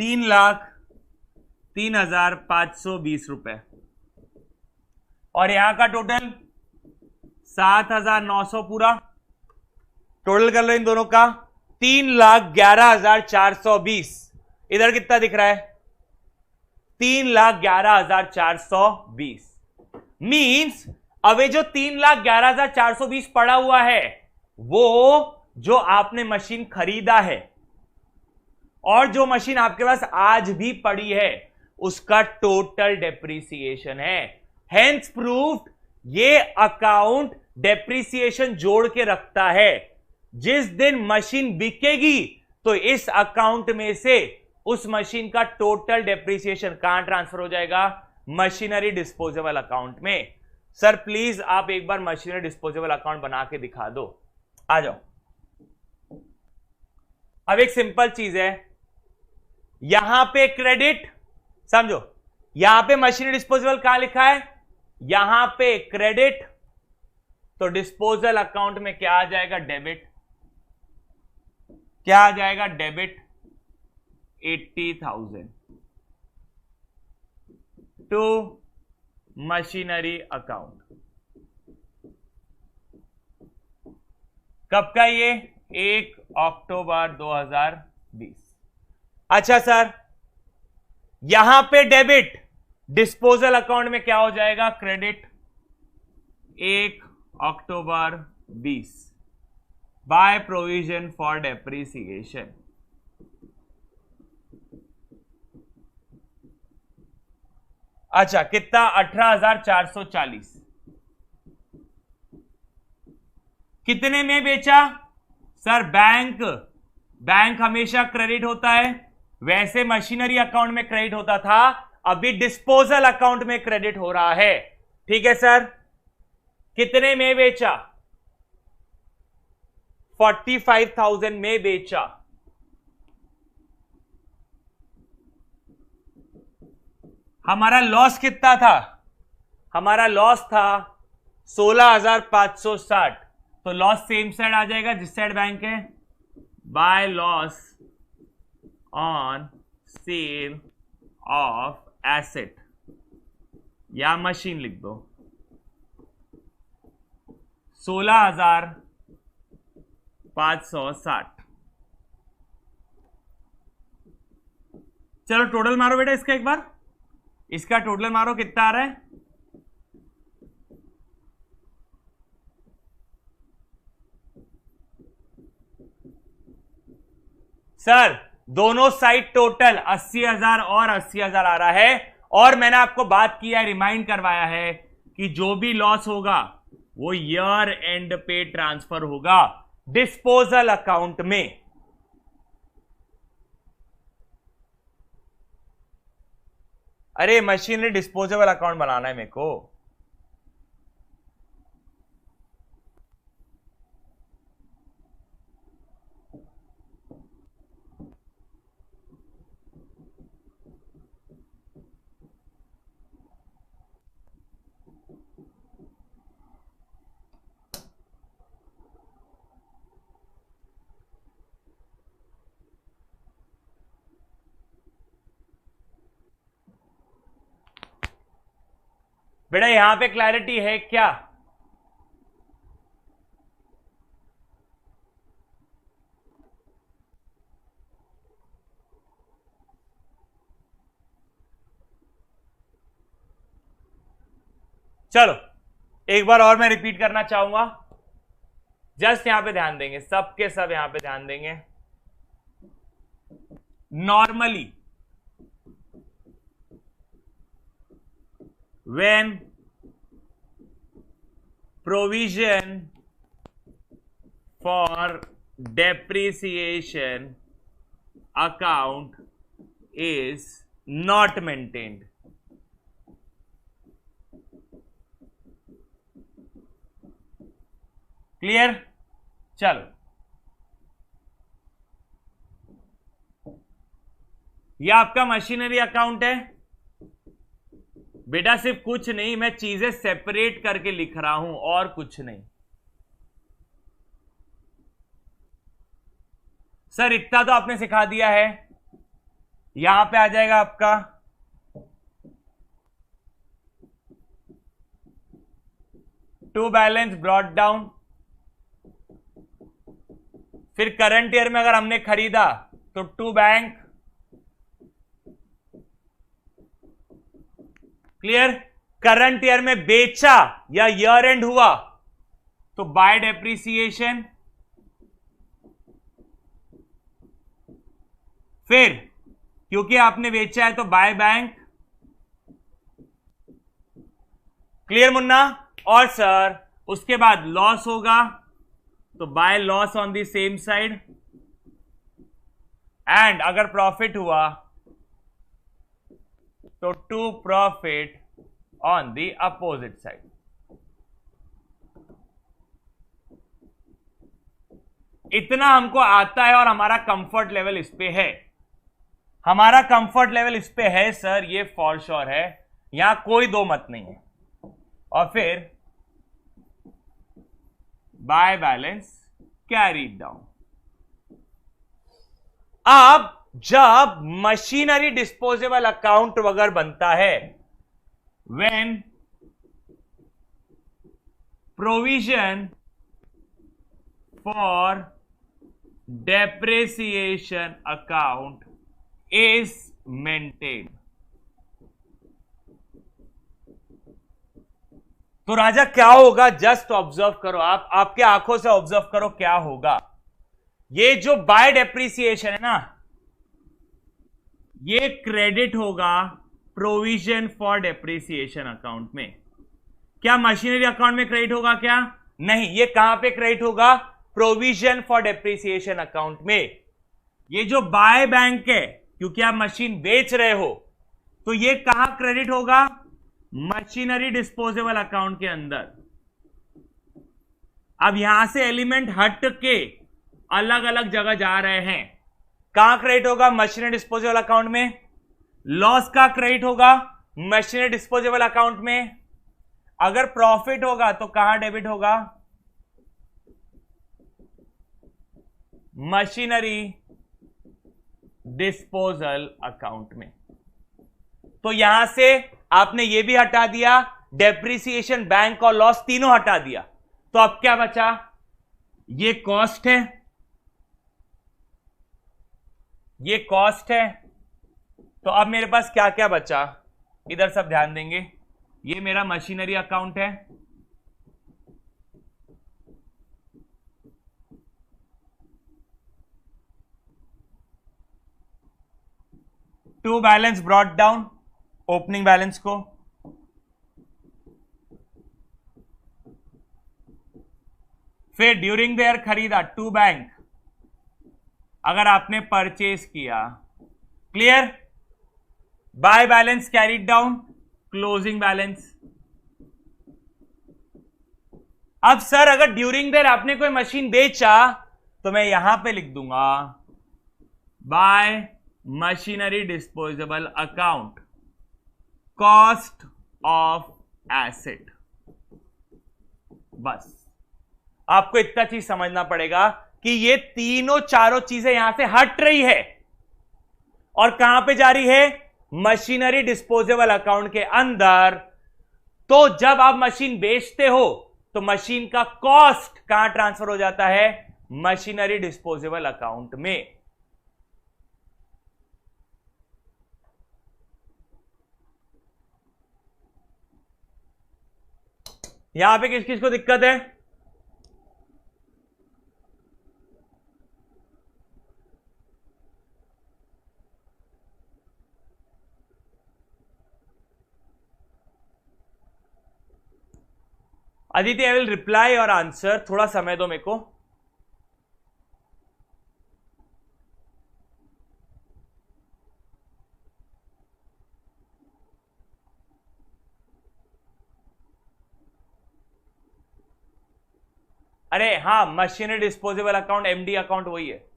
₹3,03,520 और यहां का टोटल 7,900 पूरा। टोटल कर लो इन दोनों का, 3,11,420। इधर कितना दिख रहा है? 3,11,420 मीन्स अब ये जो 3,11,420 पड़ा हुआ है वो जो आपने मशीन खरीदा है और जो मशीन आपके पास आज भी पड़ी है उसका टोटल डेप्रिसिएशन है। हेंस प्रूव्ड ये अकाउंट डेप्रिसिएशन जोड़ के रखता है। जिस दिन मशीन बिकेगी तो इस अकाउंट में से उस मशीन का टोटल डेप्रिसिएशन कहां ट्रांसफर हो जाएगा? मशीनरी डिस्पोजेबल अकाउंट में। सर प्लीज आप एक बार मशीनरी डिस्पोजेबल अकाउंट बना के दिखा दो, आ जाओ। अब एक सिंपल चीज है, यहां पे क्रेडिट, समझो यहां पे मशीनरी डिस्पोजेबल कहां लिखा है? यहां पे क्रेडिट, तो डिस्पोजल अकाउंट में क्या आ जाएगा? डेबिट। क्या आ जाएगा? Debit 80,000 to machinery account. कब का ये? 1 अक्टूबर 2020। अच्छा सर, यहां पे डेबिट, डिस्पोजल अकाउंट में क्या हो जाएगा? Credit 1 October 20 by provision for depreciation. अच्छा कितना? 18,440। कितने में बेचा? सर बैंक हमेशा क्रेडिट होता है, वैसे मशीनरी अकाउंट में क्रेडिट होता था, अभी डिस्पोजल अकाउंट में क्रेडिट हो रहा है। ठीक है सर, कितने में बेचा? 45,000 में बेचा। हमारा लॉस कितना था? हमारा लॉस था 16,560। तो लॉस सेम साइड आ जाएगा जिस साइड बैंक है, bye loss on sale of asset या मशीन लिख दो। 16,560। चलो टोटल मारो बेटा इसका एक बार, इसका टोटल मारो कितना आ रहा है? सर दोनों साइड टोटल 80,000 और 80,000 आ रहा है। और मैंने आपको बात किया, रिमाइंड करवाया है कि जो भी लॉस होगा वो ईयर एंड पे ट्रांसफर होगा डिस्पोजल अकाउंट में। अरे मशीनरी डिस्पोजेबल अकाउंट बनाना है मेरे को। बेटा यहां पे क्लैरिटी है क्या? चलो एक बार और मैं रिपीट करना चाहूंगा, जस्ट यहां पे ध्यान देंगे, सबके सब यहां पे ध्यान देंगे। Normally when provision for depreciation account is not maintained, clear? चलो, यह आपका मशीनरी अकाउंट है बेटा। सिर्फ कुछ नहीं, मैं चीजें सेपरेट करके लिख रहा हूं और कुछ नहीं। सर इतना तो आपने सिखा दिया है। यहां पे आ जाएगा आपका टू बैलेंस ब्रॉट डाउन। फिर करंट ईयर में अगर हमने खरीदा तो to bank. Clear? Current year में बेचा या ईयर एंड हुआ तो बाय डेप्रिसिएशन। फिर क्योंकि आपने बेचा है तो बाय बैंक। क्लियर मुन्ना? और सर उसके बाद लॉस होगा तो by loss on the same side. And अगर प्रॉफिट हुआ तो to profit on the opposite side. इतना हमको आता है और हमारा कंफर्ट लेवल इस पे है। हमारा कंफर्ट लेवल इस पे है सर, ये फॉर श्योर है, यहां कोई दो मत नहीं है। और फिर बाय बैलेंस कैरीड डाउन। अब जब मशीनरी डिस्पोजेबल अकाउंट वगैरह बनता है, when provision for depreciation account is maintain. तो राजा क्या होगा? जस्ट ऑब्जर्व करो, आप आपके आंखों से ऑब्जर्व करो क्या होगा। ये जो बाय डेप्रिसिएशन है ना, ये क्रेडिट होगा प्रोविजन फॉर डेप्रिसिएशन अकाउंट में। क्या मशीनरी अकाउंट में क्रेडिट होगा क्या? नहीं। ये कहां पे क्रेडिट होगा? प्रोविजन फॉर डेप्रिसिएशन अकाउंट में। ये जो बाय बैंक है, क्योंकि आप मशीन बेच रहे हो, तो ये कहां क्रेडिट होगा? मशीनरी डिस्पोजेबल अकाउंट के अंदर। अब यहां से एलिमेंट हट के अलग अलग जगह जा रहे हैं। कहां क्रेडिट होगा? मशीनरी डिस्पोजेबल अकाउंट में। लॉस का क्रेडिट होगा मशीनरी डिस्पोजेबल अकाउंट में। अगर प्रॉफिट होगा तो कहां डेबिट होगा? मशीनरी डिस्पोजल अकाउंट में। तो यहां से आपने ये भी हटा दिया, डेप्रिसिएशन, बैंक और लॉस तीनों हटा दिया। तो अब क्या बचा? ये कॉस्ट है, ये कॉस्ट है। तो अब मेरे पास क्या क्या बचा? इधर सब ध्यान देंगे। ये मेरा मशीनरी अकाउंट है, to balance brought down opening balance को। फिर ड्यूरिंग द ईयर खरीदा टू बैंक, अगर आपने परचेज किया। Clear? By balance carried down, closing balance. अब सर अगर ड्यूरिंग द ईयर आपने कोई मशीन बेचा तो मैं यहां पे लिख दूंगा bye machinery disposable account cost of asset. बस आपको इतना चीज समझना पड़ेगा कि ये तीनों चारों चीजें यहां से हट रही है और कहां पे जा रही है? मशीनरी डिस्पोजेबल अकाउंट के अंदर। तो जब आप मशीन बेचते हो तो मशीन का कॉस्ट कहां ट्रांसफर हो जाता है? मशीनरी डिस्पोजेबल अकाउंट में। यहां पे किस किस को दिक्कत है? अदिति, आई विल रिप्लाई और आंसर, थोड़ा समय दो मेरे को। अरे हाँ, machinery disposable account, MD account वही है।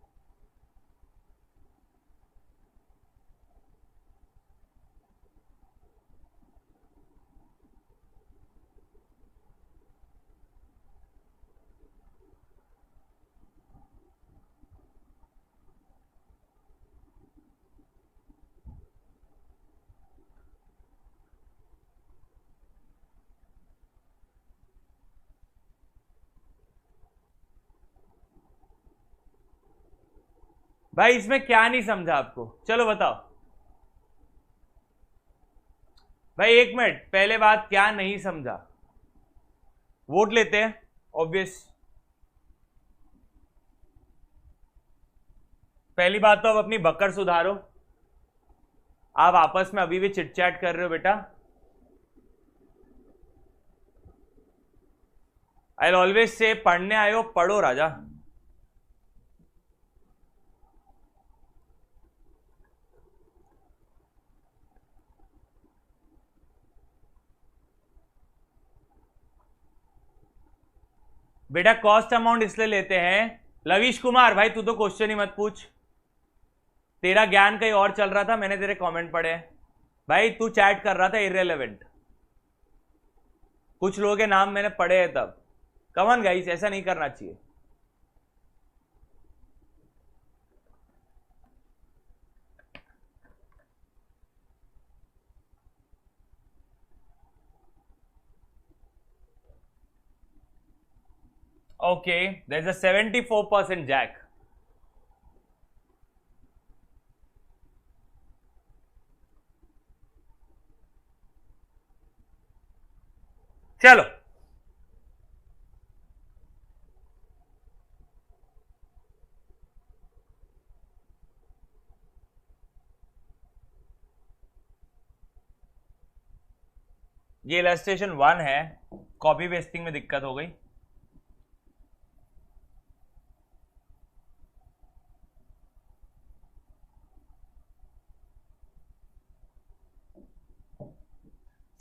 भाई इसमें क्या नहीं समझा आपको, चलो बताओ भाई, एक मिनट, पहले बात क्या नहीं समझा, वोट लेते हैं ऑब्वियस। पहली बात तो अब अपनी बकर सुधारो, आप आपस में अभी भी चिटचैट कर रहे हो बेटा। आई ऑलवेज से पढ़ने आए हो, पढ़ो राजा। बेटा कॉस्ट अमाउंट इसलिए लेते हैं, लवीश कुमार भाई तू तो क्वेश्चन ही मत पूछ, तेरा ज्ञान कहीं और चल रहा था, मैंने तेरे कमेंट पढ़े हैं भाई, तू चैट कर रहा था इररिलेवेंट, कुछ लोगों के नाम मैंने पढ़े हैं तब। कमन गाइस, ऐसा नहीं करना चाहिए। Okay, there's a 74% jack. चलो ये इलस्ट्रेशन 1 है, कॉपी पेस्टिंग में दिक्कत हो गई।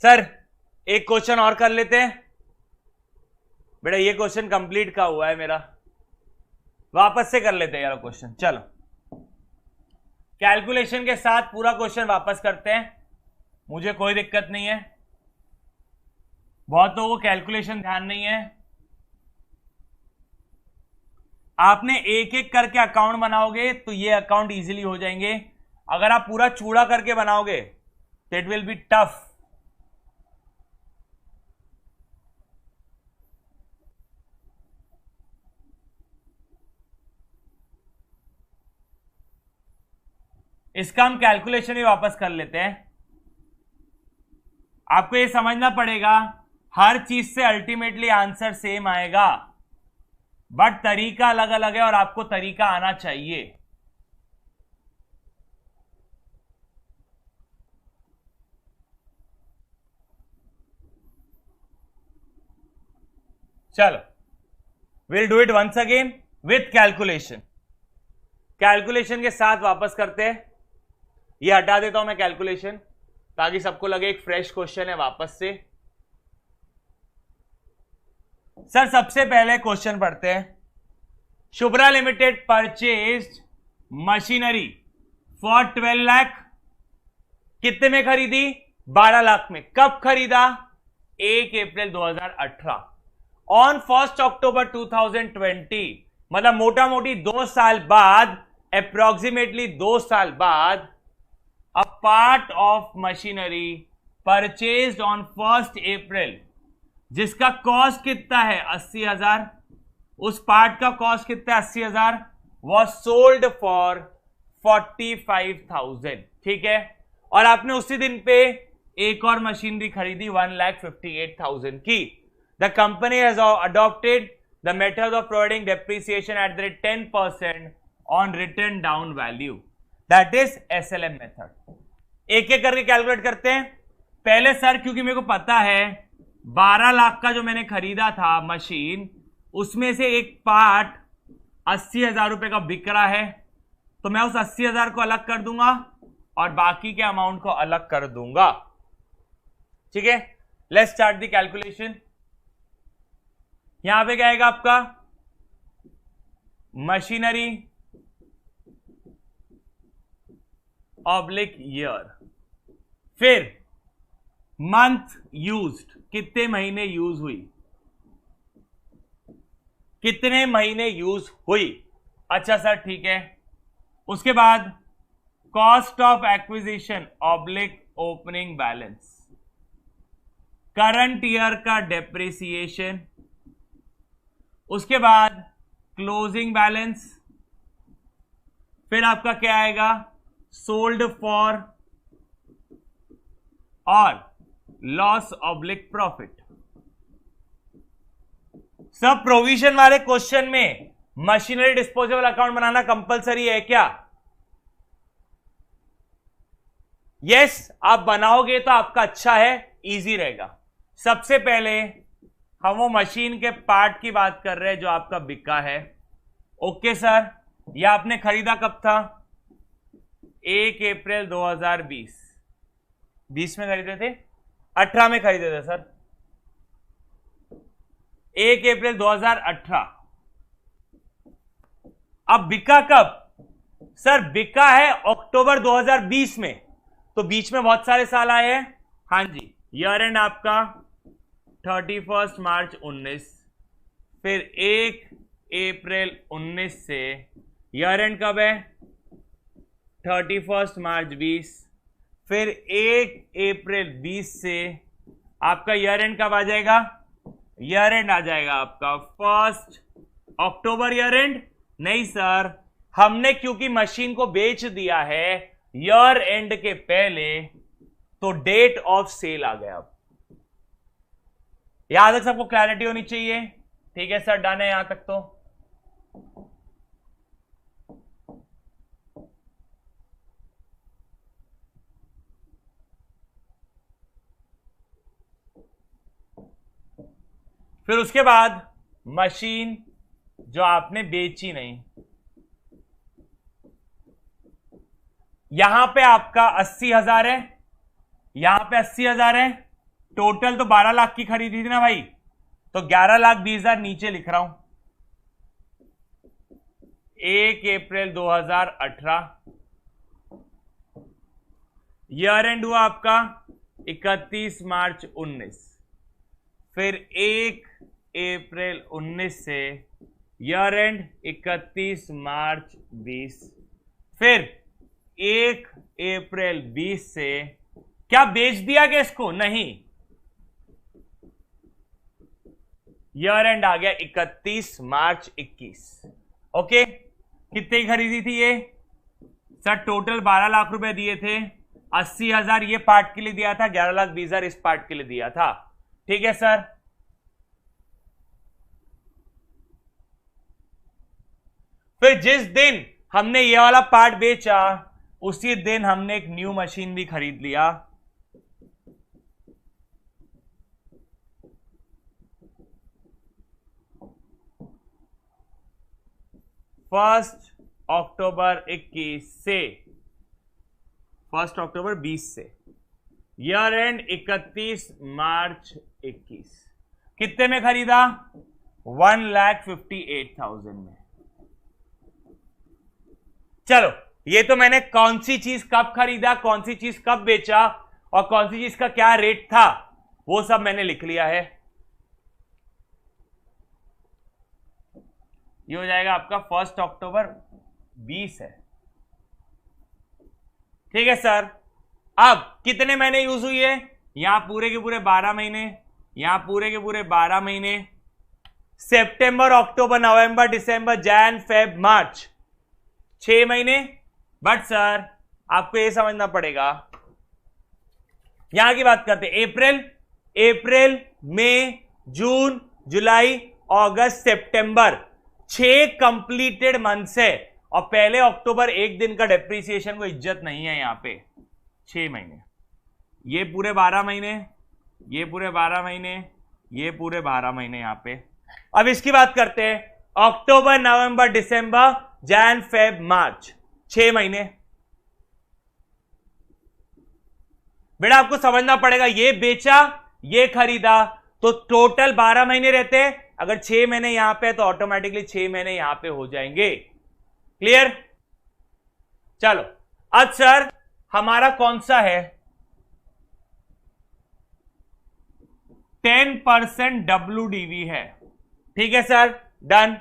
सर एक क्वेश्चन और कर लेते हैं बेटा, ये क्वेश्चन कंप्लीट का हुआ है मेरा, वापस से कर लेते हैं यार क्वेश्चन। चलो कैलकुलेशन के साथ पूरा क्वेश्चन वापस करते हैं, मुझे कोई दिक्कत नहीं है, बहुत लोगों को कैलकुलेशन ध्यान नहीं है। आपने एक एक करके अकाउंट बनाओगे तो ये अकाउंट इजीली हो जाएंगे, अगर आप पूरा चूड़ा करके बनाओगे तो इट विल बी टफ। इसका हम कैलकुलेशन भी वापस कर लेते हैं। आपको ये समझना पड़ेगा हर चीज से अल्टीमेटली आंसर सेम आएगा, बट तरीका अलग अलग है और आपको तरीका आना चाहिए। चलो will do it once again with calculation. Calculation के साथ वापस करते हैं, ये हटा देता हूं मैं कैलकुलेशन ताकि सबको लगे एक फ्रेश क्वेश्चन है वापस से। सर सबसे पहले क्वेश्चन पढ़ते हैं। Shubhra limited purchased machinery for 12 lakh, कितने में खरीदी? 12 लाख में। कब खरीदा? 1 अप्रैल 2018। ऑन 1 अक्टूबर 2020, मतलब मोटा मोटी 2 साल बाद, अप्रोक्सीमेटली 2 साल बाद, a part of machinery purchased on 1 अप्रैल, जिसका कॉस्ट कितना है? 80,000। उस पार्ट का कॉस्ट कितना है? 80,000। Was sold for 45,000। ठीक है, और आपने उसी दिन पे एक और मशीनरी खरीदी 1,58,000 की। The company has adopted the method of providing depreciation at the rate 10% on return down value, that is SLM method. एक एक करके कैलकुलेट करते हैं। पहले सर क्योंकि मेरे को पता है 12 लाख का जो मैंने खरीदा था मशीन, उसमें से एक पार्ट 80,000 रुपए का बिक रहा है, तो मैं उस 80,000 को अलग कर दूंगा और बाकी के अमाउंट को अलग कर दूंगा। ठीक है, लेट्स स्टार्ट द कैलकुलेशन। यहां पे क्या आएगा आपका? मशीनरी ऑब्लिक ईयर, फिर मंथ यूज्ड, कितने महीने यूज हुई, कितने महीने यूज हुई। अच्छा सर ठीक है। उसके बाद cost of acquisition oblique opening balance, current year का डेप्रिसिएशन, उसके बाद क्लोजिंग बैलेंस, फिर आपका क्या आएगा, सोल्ड फॉर और लॉस ऑब्लिक प्रॉफिट। सब प्रोविजन वाले क्वेश्चन में मशीनरी डिस्पोजेबल अकाउंट बनाना कंपलसरी है क्या? यस, आप बनाओगे तो आपका अच्छा है, इजी रहेगा। सबसे पहले हम वो मशीन के पार्ट की बात कर रहे हैं जो आपका बिका है। ओके सर, यह आपने खरीदा कब था? 1 अप्रैल 2020। 20 में खरीदे थे, 18 में खरीदे थे सर, 1 अप्रैल 2018। अब बिका कब? सर बिका है अक्टूबर 2020 में, तो बीच में बहुत सारे साल आए हैं। हाँ जी, ईयर एंड आपका 31 मार्च 19, फिर 1 अप्रैल 19 से ईयर एंड कब है? 31 मार्च 20, फिर 1 अप्रैल 20 से आपका ईयर एंड कब आ जाएगा? ईयर एंड आ जाएगा आपका 1 अक्टूबर। ईयर एंड नहीं सर, हमने क्योंकि मशीन को बेच दिया है ईयर एंड के पहले, तो डेट ऑफ सेल आ गया। याद है सबको, क्लैरिटी होनी चाहिए। ठीक है सर, डन है यहां तक तो। फिर उसके बाद मशीन जो आपने बेची नहीं, यहां पे आपका 80,000 है, यहां पे 80,000 है, टोटल तो 12 लाख की खरीदी थी ना भाई, तो 11,20,000 नीचे लिख रहा हूं। 1 अप्रैल 2018, ईयर एंड हुआ आपका 31 मार्च 19, फिर 1 अप्रैल 19 से ईयर एंड 31 मार्च 20, फिर 1 अप्रैल 20 से क्या बेच दिया क्या इसको? नहीं, ईयर एंड आ गया 31 मार्च 21। ओके, कितने की खरीदी थी ये? सर टोटल 12 लाख रुपए दिए थे, 80,000 ये पार्ट के लिए दिया था, 11,20,000 इस पार्ट के लिए दिया था। ठीक है सर। फिर जिस दिन हमने ये वाला पार्ट बेचा, उसी दिन हमने एक न्यू मशीन भी खरीद लिया। फर्स्ट अक्टूबर 21 से 1 अक्टूबर 20 से ईयर एंड 31 मार्च 21। कितने में खरीदा? 1,58,000 में। चलो, ये तो मैंने कौन सी चीज कब खरीदा, कौन सी चीज कब बेचा और कौन सी चीज का क्या रेट था, वो सब मैंने लिख लिया है। ये हो जाएगा आपका 1 अक्टूबर 20 है। ठीक है सर। अब कितने महीने यूज हुई है? यहां पूरे के पूरे 12 महीने, यहां पूरे के पूरे 12 महीने, सितंबर, अक्टूबर, नवंबर, दिसंबर, जैन, फेब, मार्च, 6 महीने। बट सर आपको यह समझना पड़ेगा, यहां की बात करते हैं, अप्रैल, मई, जून, जुलाई, अगस्त, सितंबर, 6 कंप्लीटेड मंथ्स है, और पहले अक्टूबर 1 दिन का डेप्रिसिएशन को इज्जत नहीं है यहां पे। 6 महीने, ये पूरे 12 महीने, ये पूरे 12 महीने, ये पूरे 12 महीने यहां पे। अब इसकी बात करते हैं, अक्टूबर, नवंबर, दिसंबर, जैन, फेब, मार्च, 6 महीने। बेटा आपको समझना पड़ेगा, ये बेचा, ये खरीदा, तो टोटल 12 महीने रहते हैं, अगर 6 महीने यहां पे तो ऑटोमेटिकली 6 महीने यहां पे हो जाएंगे। क्लियर? चलो अब सर हमारा कौन सा है, 10% WDV है। ठीक है सर, डन।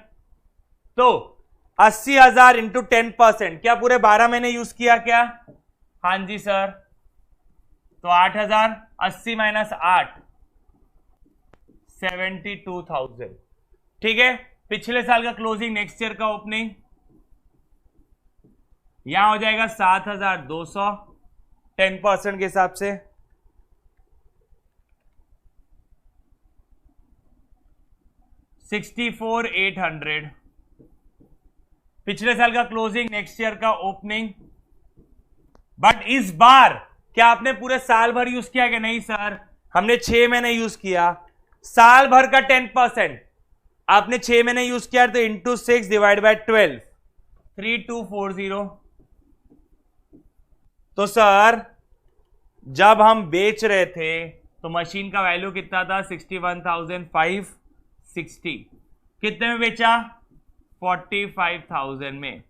तो 80,000 इंटू 10%, क्या पूरे 12 महीने यूज किया क्या? हाँ जी सर। तो 8,000, 80 माइनस 8, 72,000। ठीक है, पिछले साल का क्लोजिंग, नेक्स्ट ईयर का ओपनिंग, यहां हो जाएगा 7,200 10% के हिसाब से, 64,800। पिछले साल का क्लोजिंग, नेक्स्ट ईयर का ओपनिंग। बट इस बार क्या आपने पूरे साल भर यूज किया कि नहीं सर? हमने 6 महीने यूज किया, साल भर का 10% आपने 6 महीने यूज किया, तो इंटू 6 डिवाइड बाय 12, 3240। तो सर जब हम बेच रहे थे तो मशीन का वैल्यू कितना था? 61,560। कितने में बेचा? 45,000 में।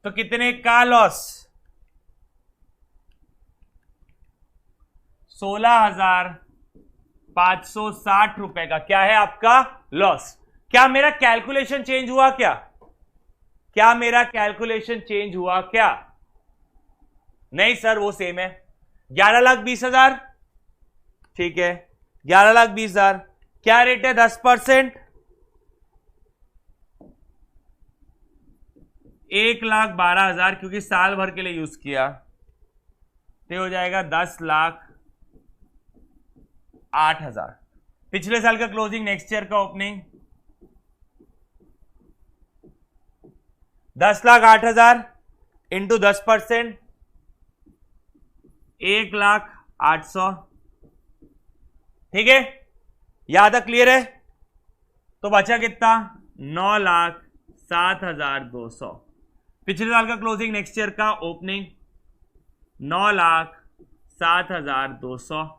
तो कितने का लॉस? 16,560 रुपए का क्या है आपका लॉस। क्या मेरा कैलकुलेशन चेंज हुआ क्या? क्या मेरा कैलकुलेशन चेंज हुआ क्या? नहीं सर, वो सेम है। 11,20,000। ठीक है, 11,20,000। क्या रेट है? 10%, 1,12,000, क्योंकि साल भर के लिए यूज किया, तो हो जाएगा 10,08,000। पिछले साल का क्लोजिंग, नेक्स्ट ईयर का ओपनिंग, 10,08,000 इंटू 10%, 1,08,000। ठीक है, यहां तक क्लियर है? तो बचा कितना? 9,07,200। पिछले साल का क्लोजिंग, नेक्स्ट ईयर का ओपनिंग, 9,07,200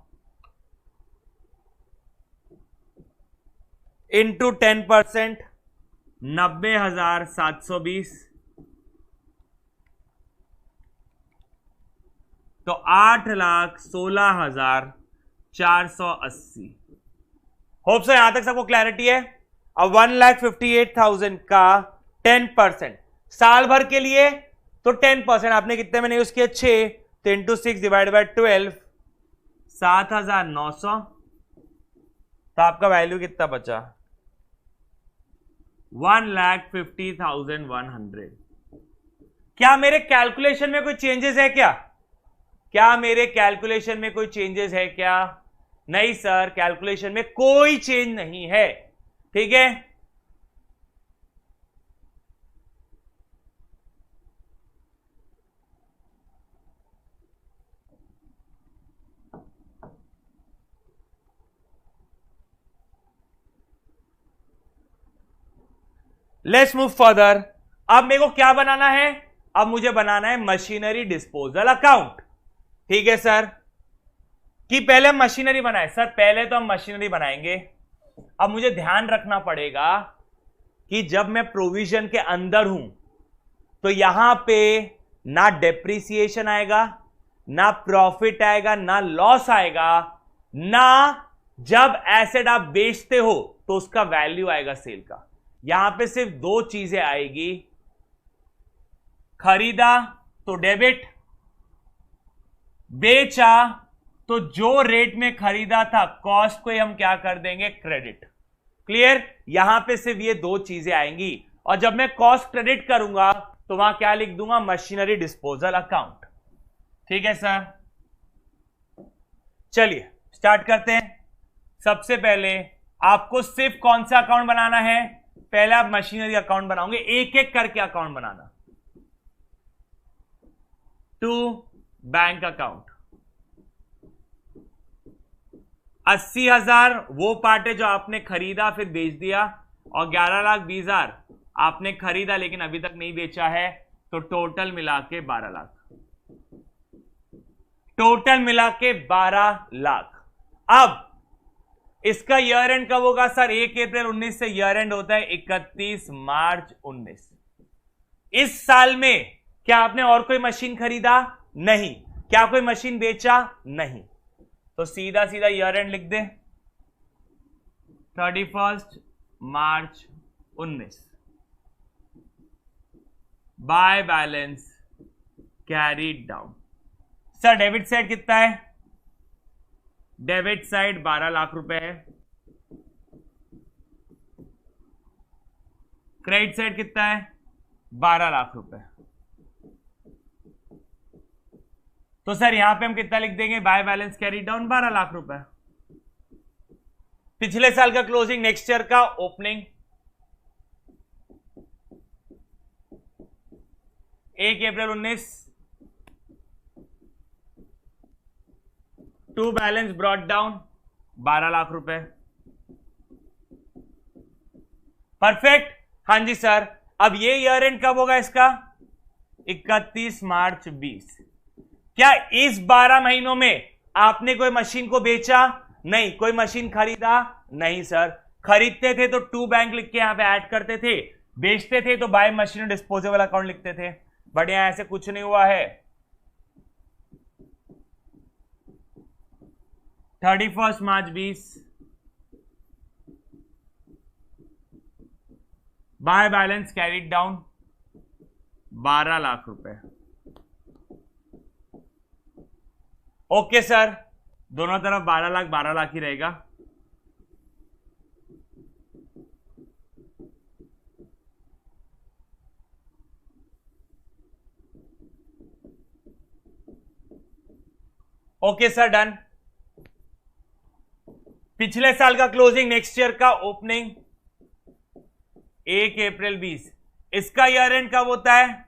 इंटू 10%, 90,720। तो 8,16,480। होप सो यहां तक सबको क्लैरिटी है। अब 1,58,000 का 10% साल भर के लिए, तो 10% आपने कितने में यूज किया? 6, तो इंटू 6 डिवाइड बाय 12, 7,900। तो आपका वैल्यू कितना बचा? 1,50,100। क्या मेरे कैलकुलेशन में कोई चेंजेस है क्या? क्या मेरे कैलकुलेशन में कोई चेंजेस है क्या? नहीं सर, कैलकुलेशन में कोई चेंज नहीं है। ठीक है, लेट्स मूव फर्दर। अब मेरे को क्या बनाना है? अब मुझे बनाना है मशीनरी डिस्पोजल अकाउंट। ठीक है सर, कि पहले हम मशीनरी बनाए? सर पहले तो हम मशीनरी बनाएंगे। अब मुझे ध्यान रखना पड़ेगा कि जब मैं प्रोविजन के अंदर हूं तो यहां पे ना डेप्रिसिएशन आएगा, ना प्रॉफिट आएगा, ना लॉस आएगा, ना जब एसेट आप बेचते हो तो उसका वैल्यू आएगा सेल का। यहां पे सिर्फ दो चीजें आएगी, खरीदा तो डेबिट, बेचा तो जो रेट में खरीदा था कॉस्ट को ही हम क्या कर देंगे? क्रेडिट। क्लियर? यहां पे सिर्फ ये दो चीजें आएंगी, और जब मैं कॉस्ट क्रेडिट करूंगा तो वहां क्या लिख दूंगा? Machinery disposal account. ठीक है सर, चलिए स्टार्ट करते हैं। सबसे पहले आपको सिर्फ कौन सा अकाउंट बनाना है? पहले आप मशीनरी अकाउंट बनाओगे, एक एक करके अकाउंट बनाना। टू बैंक अकाउंट, 80,000 वो पार्ट है जो आपने खरीदा फिर बेच दिया, और 11,20,000 आपने खरीदा लेकिन अभी तक नहीं बेचा है, तो टोटल मिला के 12 लाख। टोटल मिला के 12 लाख। अब इसका ईयर एंड कब होगा सर? 1 अप्रैल 19 से ईयर एंड होता है 31 मार्च 19। इस साल में क्या आपने और कोई मशीन खरीदा? नहीं। क्या कोई मशीन बेचा? नहीं। तो सीधा सीधा ईयर एंड लिख दे, 31 March 19। Bye balance carried down. Sir debit side कितना है? डेबिट साइड 12 लाख रुपए है। क्रेडिट साइड कितना है? 12 लाख रुपए। तो सर यहां पे हम कितना लिख देंगे? By balance carry down 12 lakh रुपए। पिछले साल का क्लोजिंग, नेक्स्ट ईयर का opening, 1 April 19। To balance brought down 12 lakh रुपए। परफेक्ट। हाँ जी सर। अब ये ईयर एंड कब होगा इसका? 31 मार्च 20। क्या इस 12 महीनों में आपने कोई मशीन को बेचा? नहीं। कोई मशीन खरीदा? नहीं सर। खरीदते थे तो टू बैंक लिख के यहां पे ऐड करते थे, बेचते थे तो बाय मशीन डिस्पोजेबल अकाउंट लिखते थे। बट यहां ऐसे कुछ नहीं हुआ है। 31 मार्च 20, bye balance carried down 12 lakh रुपए। ओके सर, दोनों तरफ 12 लाख ही रहेगा। Okay sir, done. पिछले साल का क्लोजिंग, नेक्स्ट ईयर का ओपनिंग 1 अप्रैल 20। इसका ईयर एंड कब होता है?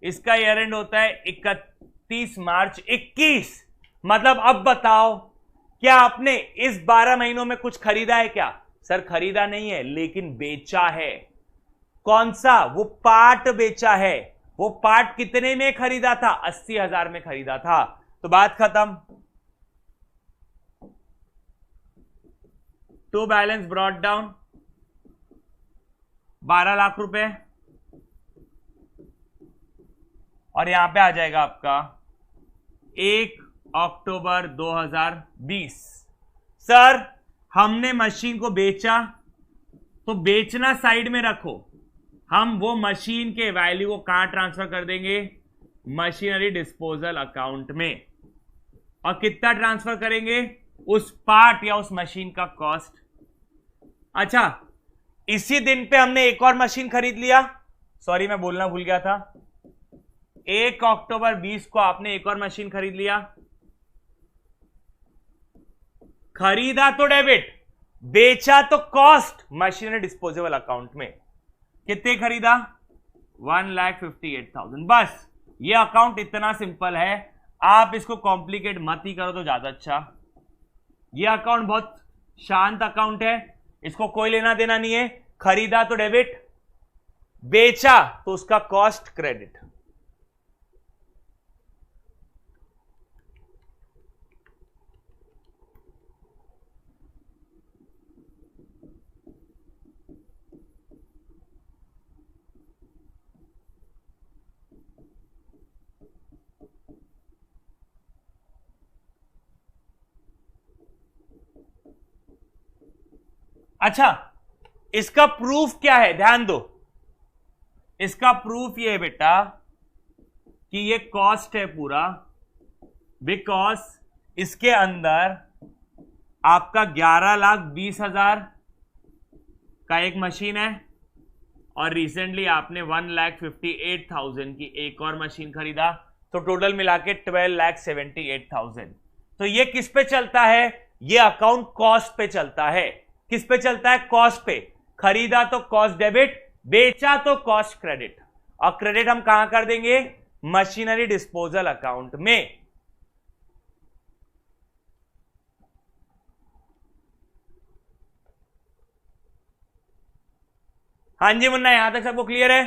इसका ईयर एंड होता है 31 मार्च 21। मतलब अब बताओ, क्या आपने इस 12 महीनों में कुछ खरीदा है क्या? सर खरीदा नहीं है, लेकिन बेचा है। कौन सा? वो पार्ट बेचा है। वो पार्ट कितने में खरीदा था? 80,000 में खरीदा था। तो बात खत्म। To balance brought down 12 lakh रुपए, और यहां पे आ जाएगा आपका 1 अक्टूबर 2020। सर हमने मशीन को बेचा, तो बेचना साइड में रखो, हम वो मशीन के वैल्यू को कहां ट्रांसफर कर देंगे? मशीनरी डिस्पोजल अकाउंट में। और कितना ट्रांसफर करेंगे? उस पार्ट या उस मशीन का कॉस्ट। अच्छा, इसी दिन पे हमने एक और मशीन खरीद लिया। सॉरी मैं बोलना भूल गया था। 1 अक्टूबर 20 को आपने एक और मशीन खरीद लिया। खरीदा तो डेबिट, बेचा तो कॉस्ट मशीनरी डिस्पोजेबल अकाउंट में। कितने खरीदा? 1,58,000। बस ये अकाउंट इतना सिंपल है, आप इसको कॉम्प्लिकेट मत ही करो तो ज्यादा अच्छा। ये अकाउंट बहुत शांत अकाउंट है, इसको कोई लेना देना नहीं है। खरीदा तो डेबिट, बेचा तो उसका कॉस्ट क्रेडिट। अच्छा, इसका प्रूफ क्या है? ध्यान दो, इसका प्रूफ ये है बेटा कि ये कॉस्ट है पूरा, बिकॉज इसके अंदर आपका 11,20,000 का एक मशीन है, और रिसेंटली आपने 1,58,000 की एक और मशीन खरीदा, तो टोटल मिला के 12,78,000। तो ये किस पे चलता है? ये अकाउंट कॉस्ट पे चलता है। किस पे चलता है? कॉस्ट पे। खरीदा तो कॉस्ट डेबिट, बेचा तो कॉस्ट क्रेडिट, और क्रेडिट हम कहां कर देंगे? मशीनरी डिस्पोजल अकाउंट में। हाँ जी मुन्ना, यहां तक सबको क्लियर है?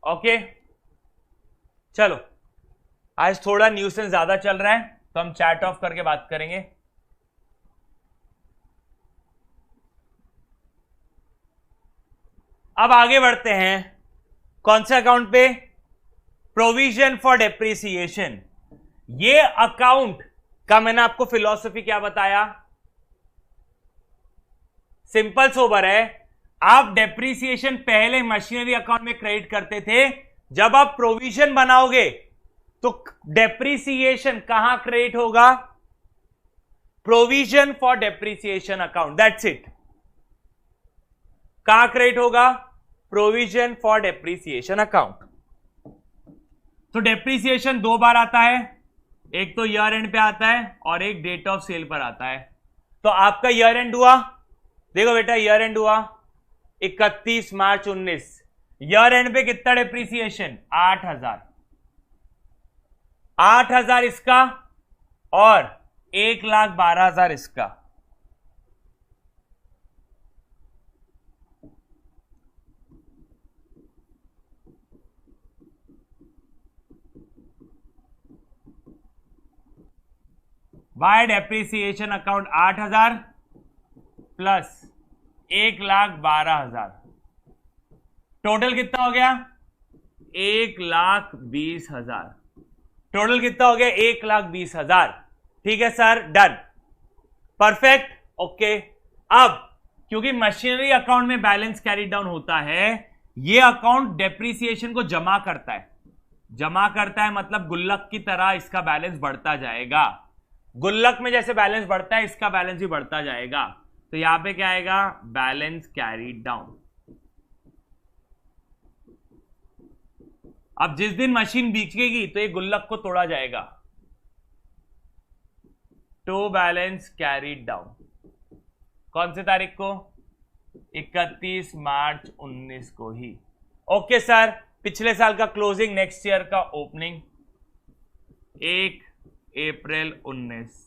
ओके चलो, आज थोड़ा न्यूसेंस ज्यादा चल रहा है तो हम चैट ऑफ करके बात करेंगे। अब आगे बढ़ते हैं कौन से अकाउंट पे? Provision for depreciation. ये अकाउंट का मैंने आपको फिलॉसफी क्या बताया? सिंपल सोबर है। आप डेप्रिसिएशन पहले मशीनरी अकाउंट में क्रेडिट करते थे, जब आप प्रोविजन बनाओगे तो डेप्रिसिएशन कहां क्रेडिट होगा? Provision for depreciation account, that's it. कहां क्रेडिट होगा? Provision for depreciation account. तो डेप्रिसिएशन दो बार आता है, एक तो ईयर एंड पे आता है और एक डेट ऑफ सेल पर आता है। तो आपका ईयर एंड हुआ, देखो बेटा ईयर एंड हुआ 31 मार्च 19। ईयर एंड पे कितना डेप्रिसिएशन? 8,000। 8,000 इसका और 1,12,000 इसका। Bye depreciation account 8,000 plus 1,12,000, total कितना हो गया? 1,20,000। टोटल कितना हो गया? 1,20,000। ठीक है सर, डन, परफेक्ट, ओके। अब क्योंकि मशीनरी अकाउंट में बैलेंस कैरी डाउन होता है, ये अकाउंट डेप्रिसिएशन को जमा करता है। जमा करता है मतलब गुल्लक की तरह इसका बैलेंस बढ़ता जाएगा। गुल्लक में जैसे बैलेंस बढ़ता है, इसका बैलेंस भी बढ़ता जाएगा। तो यहां पे क्या आएगा? Balance carry down. अब जिस दिन मशीन बिकेगी तो ये गुल्लक को तोड़ा जाएगा। टू बैलेंस कैरीड डाउन कौन सी तारीख को? 31 मार्च 19 को ही। ओके सर, पिछले साल का क्लोजिंग, नेक्स्ट ईयर का ओपनिंग 1 अप्रैल 19।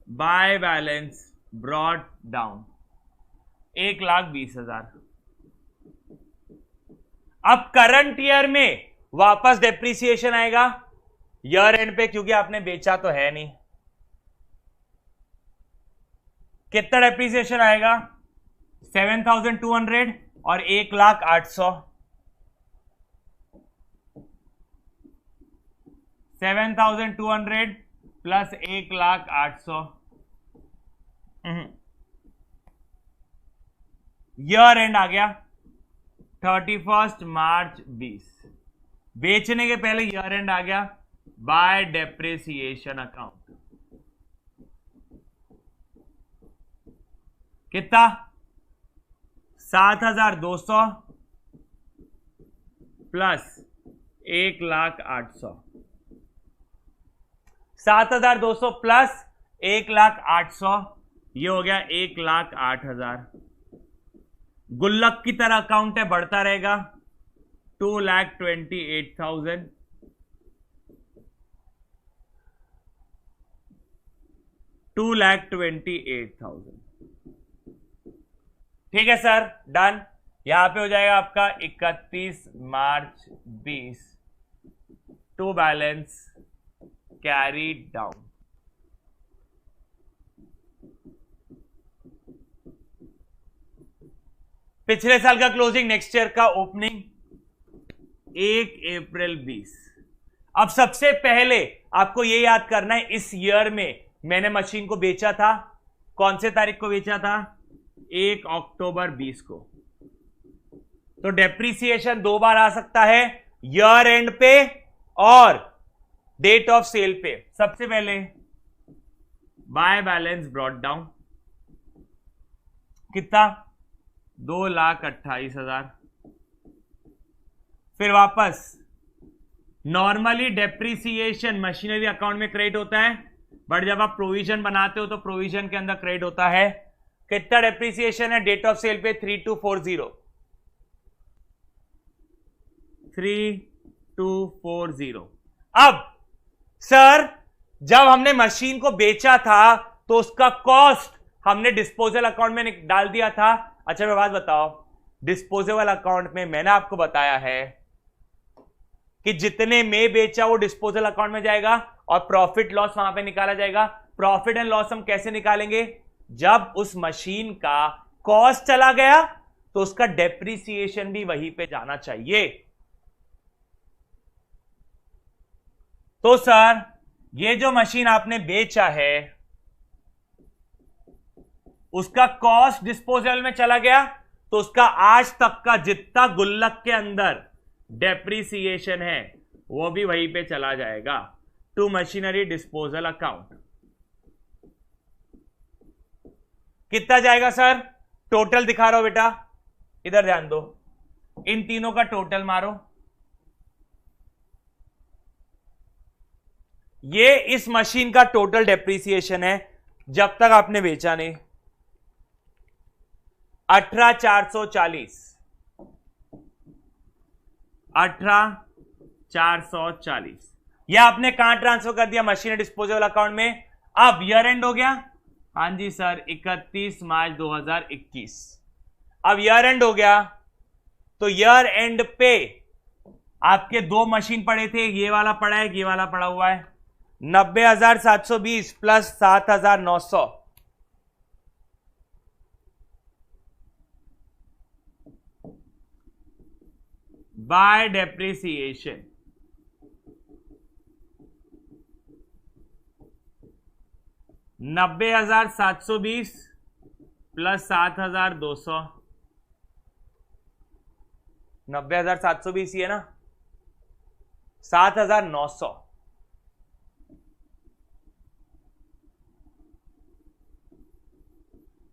Bye balance brought down 1,20,000। अब करंट ईयर में वापस डेप्रिसिएशन आएगा ईयर एंड पे, क्योंकि आपने बेचा तो है नहीं। कितना डेप्रिसिएशन आएगा? 7,200 और 1,08,000। 7,200 प्लस 1,08,000 ईयर एंड आ गया 31 मार्च 20। बेचने के पहले ईयर एंड आ गया बाय डेप्रिसिएशन अकाउंट। कितना? 7,200 प्लस 1,08,000। 7,200 प्लस 1,08,000, ये हो गया 1,08,000। गुल्लक की तरह अकाउंट है, बढ़ता रहेगा। 2,28,000 2,28,000। ठीक है सर, डन। यहां पे हो जाएगा आपका 31 मार्च 20 टू बैलेंस कैरी डाउन। पिछले साल का क्लोजिंग, नेक्स्ट ईयर का ओपनिंग 1 अप्रैल 20। अब सबसे पहले आपको यह याद करना है, इस ईयर में मैंने मशीन को बेचा था। कौन से तारीख को बेचा था? 1 अक्टूबर 20 को। तो डेप्रिसिएशन दो बार आ सकता है, ईयर एंड पे और डेट ऑफ सेल पे। सबसे पहले बाय बैलेंस ब्रॉट डाउन, कितना? 2,28,000। फिर वापस नॉर्मली डेप्रिसिएशन मशीनरी अकाउंट में क्रेडिट होता है, बट जब आप प्रोविजन बनाते हो तो प्रोविजन के अंदर क्रेडिट होता है। कितना डेप्रिसिएशन है डेट ऑफ सेल पे? 3,240। 3,240। अब सर जब हमने मशीन को बेचा था तो उसका कॉस्ट हमने डिस्पोजल अकाउंट में डाल दिया था। अच्छा मैं बात बताओ, डिस्पोजेबल अकाउंट में मैंने आपको बताया है कि जितने में बेचा वो डिस्पोजल अकाउंट में जाएगा और प्रॉफिट लॉस वहां पे निकाला जाएगा। प्रॉफिट एंड लॉस हम कैसे निकालेंगे? जब उस मशीन का कॉस्ट चला गया तो उसका डेप्रिसिएशन भी वहीं पे जाना चाहिए। तो सर ये जो मशीन आपने बेचा है उसका कॉस्ट डिस्पोजल में चला गया तो उसका आज तक का जितना गुल्लक के अंदर डेप्रिसिएशन है वो भी वहीं पे चला जाएगा टू मशीनरी डिस्पोजल अकाउंट। कितना जाएगा सर? टोटल दिखा रहा हूं बेटा, इधर ध्यान दो, इन तीनों का टोटल मारो। ये इस मशीन का टोटल डेप्रिसिएशन है जब तक आपने बेचा नहीं, 18,440 18,440। यह आपने कहां ट्रांसफर कर दिया? मशीन डिस्पोजेबल अकाउंट में। अब ईयर एंड हो गया, हाँ जी सर, 31 मार्च 2021। अब ईयर एंड हो गया तो ईयर एंड पे आपके दो मशीन पड़े थे, ये वाला पड़ा है, ये वाला पड़ा हुआ है। 90,720 प्लस 7,900 बाय डेप्रिसिएशन। नब्बे 90,720 प्लस 7,200, 90,720 ही है ना, 7,900।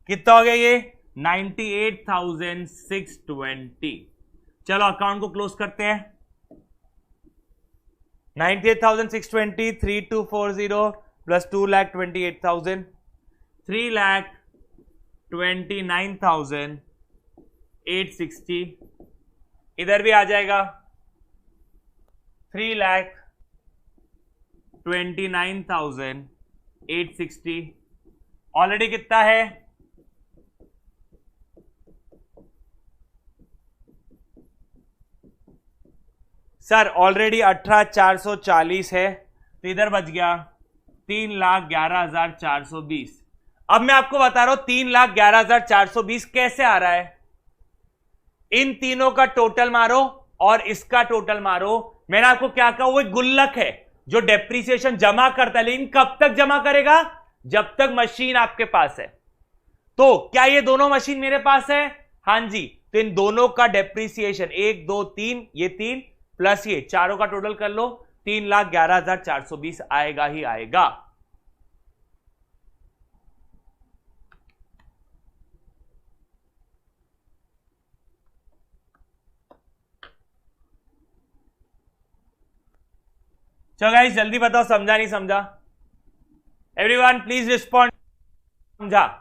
कितना हो गया ये? 98,620। चलो अकाउंट को क्लोज करते हैं। 98,620 3240 प्लस 2,28,000 3,29,860। इधर भी आ जाएगा 3,29,860। ऑलरेडी कितना है? सर ऑलरेडी 18,440 है तो इधर बच गया 3,11,420। अब मैं आपको बता रहा हूं 3,11,420 कैसे आ रहा है। इन तीनों का टोटल मारो और इसका टोटल मारो। मैंने आपको क्या कहा, वो एक गुल्लक है जो डेप्रिसिएशन जमा करता है, लेकिन कब तक जमा करेगा? जब तक मशीन आपके पास है। तो क्या ये दोनों मशीन मेरे पास है? हां जी। तो इन दोनों का डेप्रिसिएशन 1 2 3, ये 3 प्लस ये चारों का टोटल कर लो, 3,11,420 आएगा ही आएगा। चलो गाइस जल्दी बताओ, समझा नहीं समझा? Everyone please respond. समझा?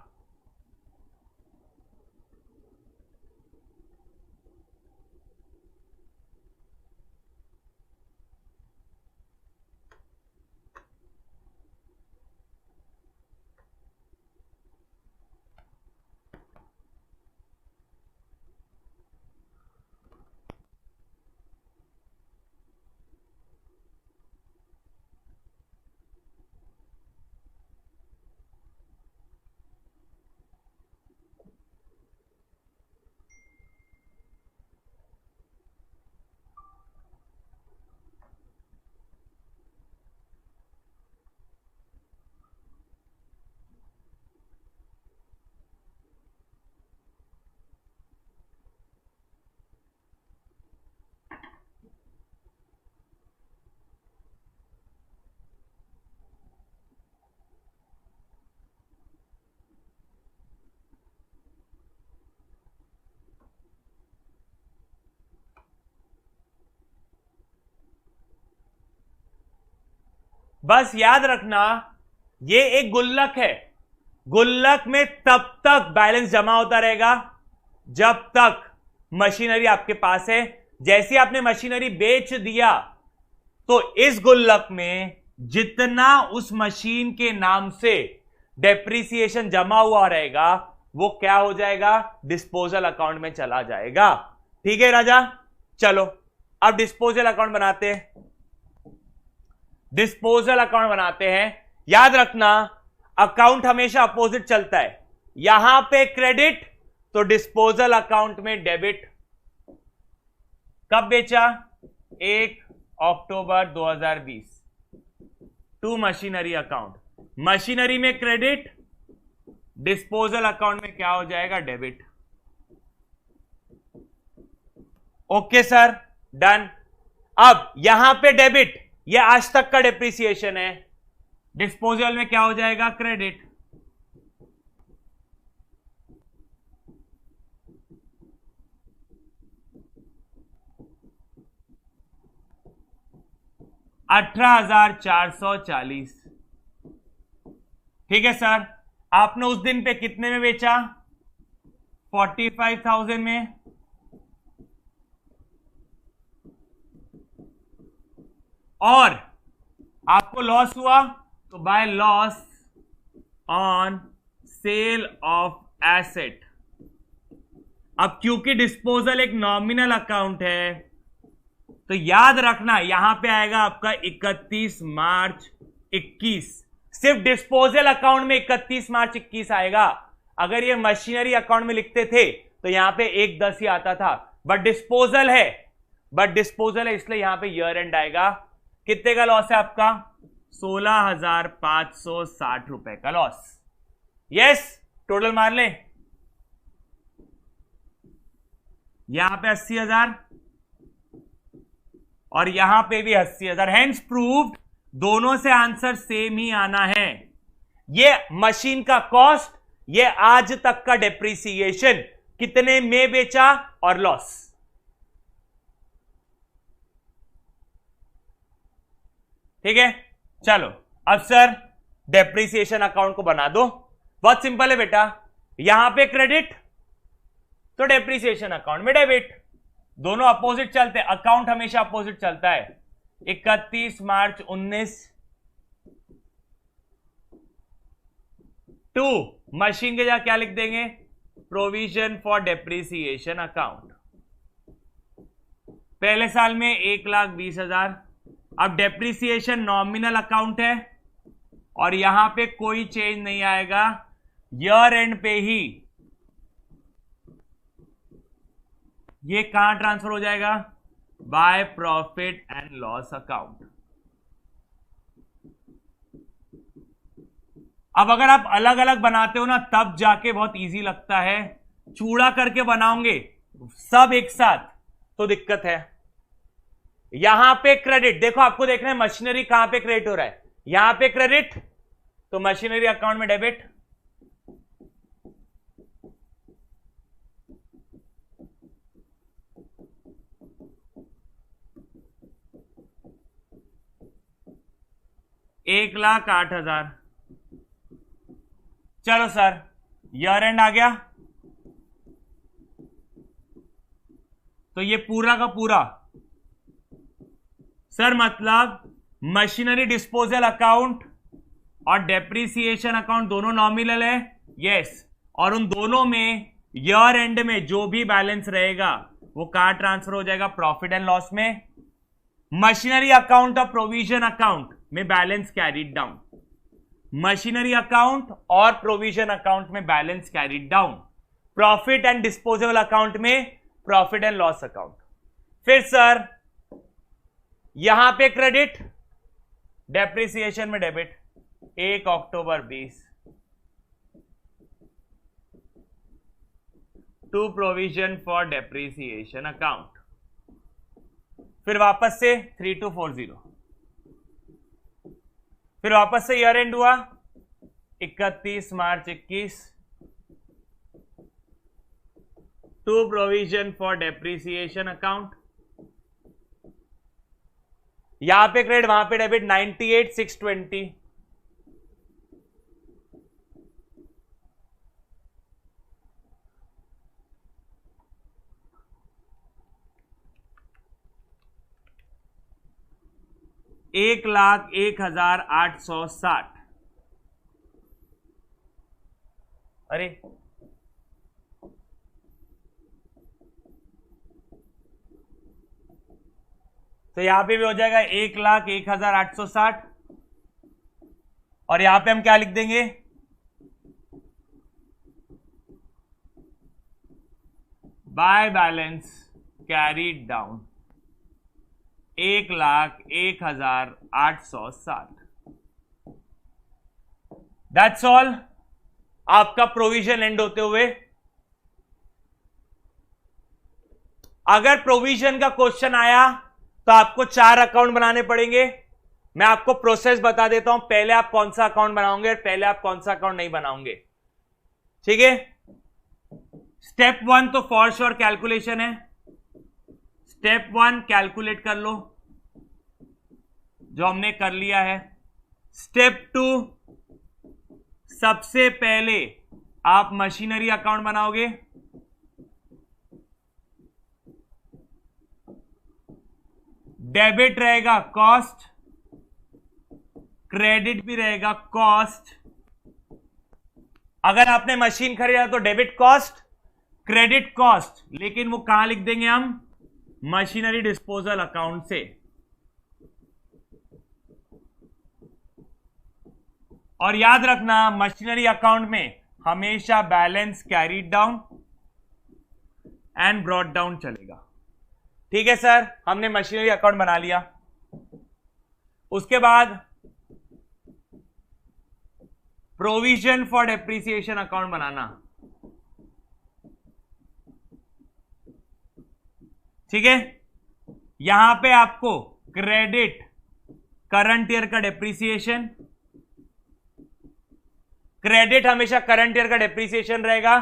बस याद रखना ये एक गुल्लक है। गुल्लक में तब तक बैलेंस जमा होता रहेगा जब तक मशीनरी आपके पास है। जैसे आपने मशीनरी बेच दिया तो इस गुल्लक में जितना उस मशीन के नाम से डेप्रिसिएशन जमा हुआ रहेगा वो क्या हो जाएगा, डिस्पोजल अकाउंट में चला जाएगा। ठीक है राजा, चलो अब डिस्पोजल अकाउंट बनाते हैं। डिस्पोजल अकाउंट बनाते हैं। याद रखना अकाउंट हमेशा अपोजिट चलता है, यहां पे क्रेडिट तो डिस्पोजल अकाउंट में डेबिट। कब बेचा, 1 अक्टूबर 2020 टू मशीनरी अकाउंट। मशीनरी में क्रेडिट, डिस्पोजल अकाउंट में क्या हो जाएगा, डेबिट। Okay sir, done. अब यहां पे डेबिट, ये आज तक का डेप्रिसिएशन है, डिस्पोजल में क्या हो जाएगा, क्रेडिट। $18,440। ठीक है सर, आपने उस दिन पे कितने में बेचा, 45,000 में। और आपको लॉस हुआ तो by loss on sale of asset. अब क्योंकि डिस्पोजल एक नॉमिनल अकाउंट है तो याद रखना यहां पे आएगा आपका 31 मार्च 21। सिर्फ डिस्पोजल अकाउंट में 31 मार्च 21 आएगा। अगर ये मशीनरी अकाउंट में लिखते थे तो यहां पे 1/10 ही आता था, बट डिस्पोजल है इसलिए यहां पे ईयर एंड आएगा। कितने का लॉस है आपका, 16,560 रुपए का लॉस। यस, टोटल मार ले, यहां पे 80,000 और यहां पे भी 80,000। हेंस प्रूव्ड, दोनों से आंसर सेम ही आना है। ये मशीन का कॉस्ट, ये आज तक का डेप्रिसिएशन, कितने में बेचा और लॉस। ठीक है, चलो अब सर डेप्रिसिएशन अकाउंट को बना दो। बहुत सिंपल है बेटा, यहां पे क्रेडिट तो डेप्रिसिएशन अकाउंट में डेबिट, दोनों अपोजिट चलते हैं, अकाउंट हमेशा अपोजिट चलता है। 31 मार्च 19 टू मशीन के जगह क्या लिख देंगे, प्रोविजन फॉर डेप्रिसिएशन अकाउंट। पहले साल में 1,20,000। अब डेप्रिसिएशन नॉमिनल अकाउंट है और यहां पे कोई चेंज नहीं आएगा, ईयर एंड पे ही ये कहां ट्रांसफर हो जाएगा, by profit and loss account. अब अगर आप अलग अलग बनाते हो ना तब जाके बहुत इजी लगता है, चूड़ा करके बनाओगे सब एक साथ तो दिक्कत है। यहां पे क्रेडिट, देखो आपको देखना है मशीनरी कहां पे क्रेडिट हो रहा है, यहां पे क्रेडिट तो मशीनरी अकाउंट में डेबिट। $1,08,000। चलो सर ईयर एंड आ गया तो ये पूरा का पूरा सर, मतलब मशीनरी डिस्पोजल अकाउंट और डेप्रिसिएशन अकाउंट दोनों नॉमिनल है। यस, और उन दोनों में ईयर एंड में जो भी बैलेंस रहेगा वो कहां ट्रांसफर हो जाएगा, प्रॉफिट एंड लॉस में। मशीनरी अकाउंट और प्रोविजन अकाउंट में balance carried down, machinery account और प्रोविजन अकाउंट में balance carried down, profit and disposable account में प्रॉफिट एंड लॉस अकाउंट। फिर सर यहां पे क्रेडिट, डेप्रिसिएशन में debit, 1 October 20 to provision for depreciation account. फिर वापस से 3240, फिर वापस से ईयर एंड हुआ 31 March 21 to provision for depreciation account. यहां पे क्रेडिट वहां पे डेबिट, 98,620। $1,01,860। अरे तो यहां पे भी हो जाएगा 1,01,860 और यहां पे हम क्या लिख देंगे, by balance carried down 1,01,860। That's all. आपका प्रोविजन एंड होते हुए, अगर प्रोविजन का क्वेश्चन आया तो आपको 4 अकाउंट बनाने पड़ेंगे। मैं आपको प्रोसेस बता देता हूं, पहले आप कौन सा अकाउंट बनाओगे और पहले आप कौन सा अकाउंट नहीं बनाओगे, ठीक है। स्टेप 1 तो फॉर श्योर कैलकुलेशन है। स्टेप 1 कैलकुलेट कर लो, जो हमने कर लिया है। स्टेप 2, सबसे पहले आप मशीनरी अकाउंट बनाओगे। डेबिट रहेगा कॉस्ट, क्रेडिट भी रहेगा कॉस्ट। अगर आपने मशीन खरीदा तो डेबिट कॉस्ट, क्रेडिट कॉस्ट, लेकिन वो कहां लिख देंगे हम, मशीनरी डिस्पोजल अकाउंट से। और याद रखना मशीनरी अकाउंट में हमेशा balance carried down and brought down चलेगा, ठीक है सर। हमने मशीनरी अकाउंट बना लिया। उसके बाद प्रोविजन फॉर डेप्रिसिएशन अकाउंट बनाना, ठीक है। यहां पे आपको क्रेडिट करंट ईयर का डेप्रिसिएशन, क्रेडिट हमेशा करंट ईयर का डेप्रिसिएशन रहेगा,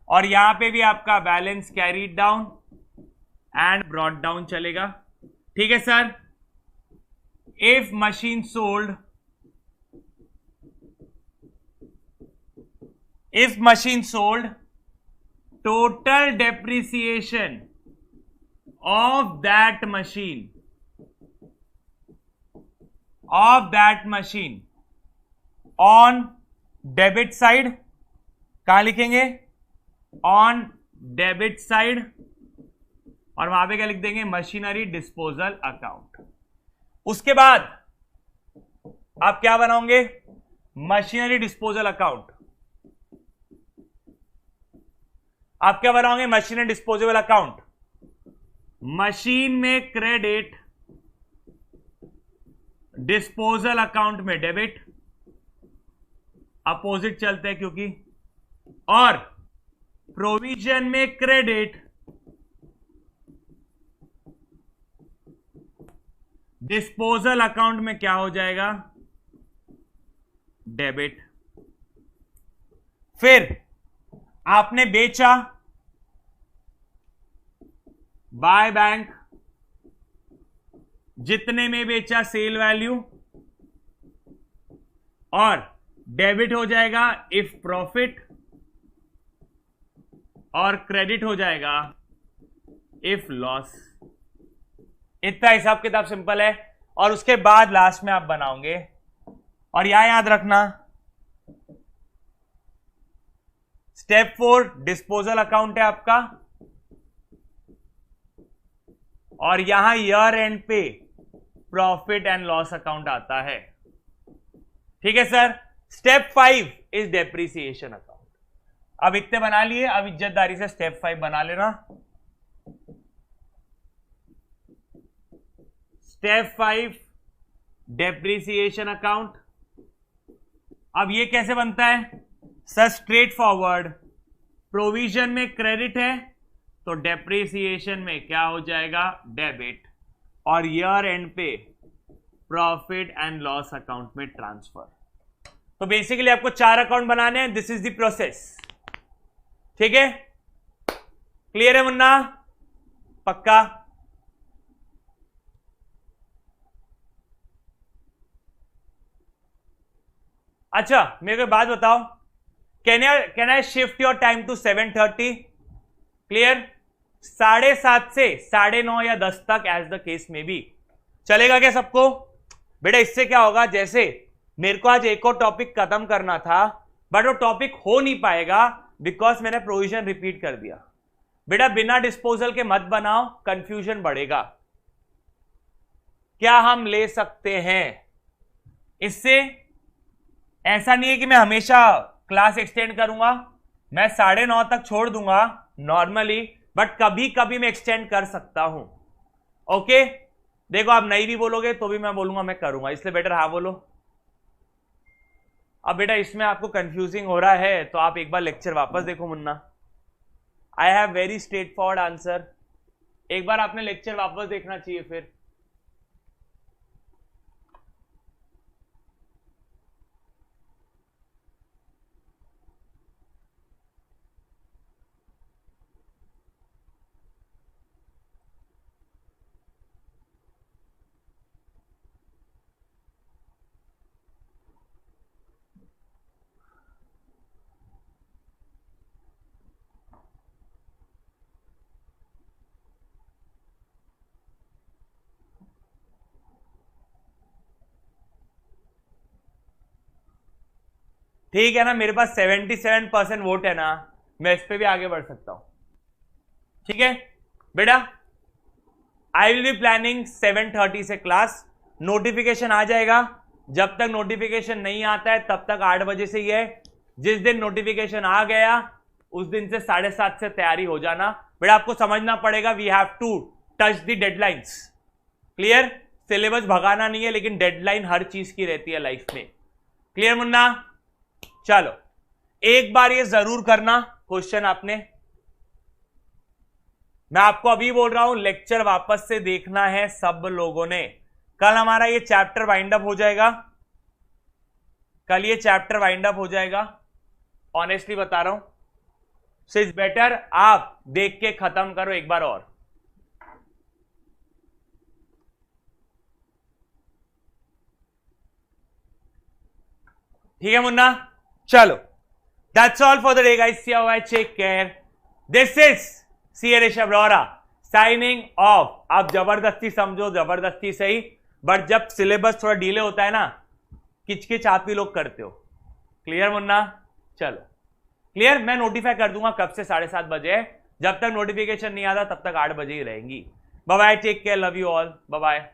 और यहां पे भी आपका balance carried down and brought down चलेगा, ठीक है sir. If machine sold, if machine sold, total depreciation of that machine on debit side, कहां लिखेंगे, on debit side, और वहां पे क्या लिख देंगे, मशीनरी डिस्पोजल अकाउंट। उसके बाद आप क्या बनाओगे, मशीनरी डिस्पोजल अकाउंट। आप क्या बनाओगे, मशीनरी डिस्पोजेबल अकाउंट। मशीन में क्रेडिट, डिस्पोजल अकाउंट में डेबिट, अपोजिट चलते हैं क्योंकि, और प्रोविजन में क्रेडिट, डिस्पोजल अकाउंट में क्या हो जाएगा, डेबिट। फिर आपने बेचा, बाय बैंक, जितने में बेचा सेल वैल्यू, और डेबिट हो जाएगा इफ प्रॉफिट, और क्रेडिट हो जाएगा इफ लॉस। इतना हिसाब किताब सिंपल है। और उसके बाद लास्ट में आप बनाओगे, और यहां याद रखना स्टेप 4 डिस्पोजल अकाउंट है आपका, और यहां ईयर एंड पे प्रॉफिट एंड लॉस अकाउंट आता है, ठीक है sir. Step 5 is depreciation account. अब इतने बना लिए, अब इज्जतदारी से स्टेप 5 बना लेना। Step 5 depreciation account. अब ये कैसे बनता है सर, स्ट्रेट फॉरवर्ड, प्रोविजन में क्रेडिट है तो डेप्रिसिएशन में क्या हो जाएगा, डेबिट, और ईयर एंड पे प्रॉफिट एंड लॉस अकाउंट में ट्रांसफर। तो बेसिकली आपको 4 अकाउंट बनाने हैं, दिस इज द प्रोसेस, ठीक है। क्लियर है मुन्ना, पक्का। अच्छा मेरे को बात बताओ, can I shift your time to 7:30? Clear, 7:30 से 9:30 या 10 तक एज द केस में भी चलेगा क्या सबको? बेटा इससे क्या होगा, जैसे मेरे को आज एक और टॉपिक खत्म करना था बट वो टॉपिक हो नहीं पाएगा बिकॉज मैंने प्रोविजन रिपीट कर दिया। बेटा बिना डिस्पोजल के मत बनाओ, कंफ्यूजन बढ़ेगा। क्या हम ले सकते हैं? इससे ऐसा नहीं है कि मैं हमेशा क्लास एक्सटेंड करूंगा, मैं 9:30 तक छोड़ दूंगा नॉर्मली, बट कभी कभी मैं एक्सटेंड कर सकता हूं। ओके, देखो आप नहीं भी बोलोगे तो भी मैं बोलूंगा मैं करूंगा, इसलिए बेटर हाँ बोलो। अब बेटा इसमें आपको कंफ्यूजिंग हो रहा है तो आप एक बार लेक्चर वापस देखो Munna. I have very straight forward answer. एक बार आपने लेक्चर वापस देखना चाहिए फिर। ठीक है ना, मेरे पास 77% वोट है ना, मैं इस पे भी आगे बढ़ सकता हूं। ठीक है बेटा, आई विल बी प्लानिंग 7:30 से क्लास। नोटिफिकेशन आ जाएगा, जब तक नोटिफिकेशन नहीं आता है तब तक 8 बजे से ही है। जिस दिन नोटिफिकेशन आ गया उस दिन से 7:30 से तैयारी हो जाना। बेटा आपको समझना पड़ेगा, we have to touch the deadlines. Clear? Syllabus भगाना नहीं है, लेकिन डेडलाइन हर चीज की रहती है लाइफ में। क्लियर मुन्ना? चलो एक बार ये जरूर करना क्वेश्चन आपने, मैं आपको अभी बोल रहा हूं, लेक्चर वापस से देखना है सब लोगों ने। कल हमारा ये चैप्टर वाइंड अप हो जाएगा, कल ये चैप्टर वाइंड अप हो जाएगा, ऑनेस्टली बता रहा हूं। सो इट्स बेटर आप देख के खत्म करो एक बार और। ठीक है मुन्ना? चलो, that's all for the day guys, see you, take care, this is C Rishabh Rohra signing off. आप जबरदस्ती समझो, जबरदस्ती सही, बट जब सिलेबस थोड़ा डीले होता है ना, किचकिच आप ही लोग करते हो। क्लियर मुन्ना? चलो क्लियर, मैं नोटिफाई कर दूंगा कब से 7:30 बजे है, जब तक नोटिफिकेशन नहीं आता तब तक 8 बजे ही रहेंगी। Bye bye, take care, love you all, bye bye.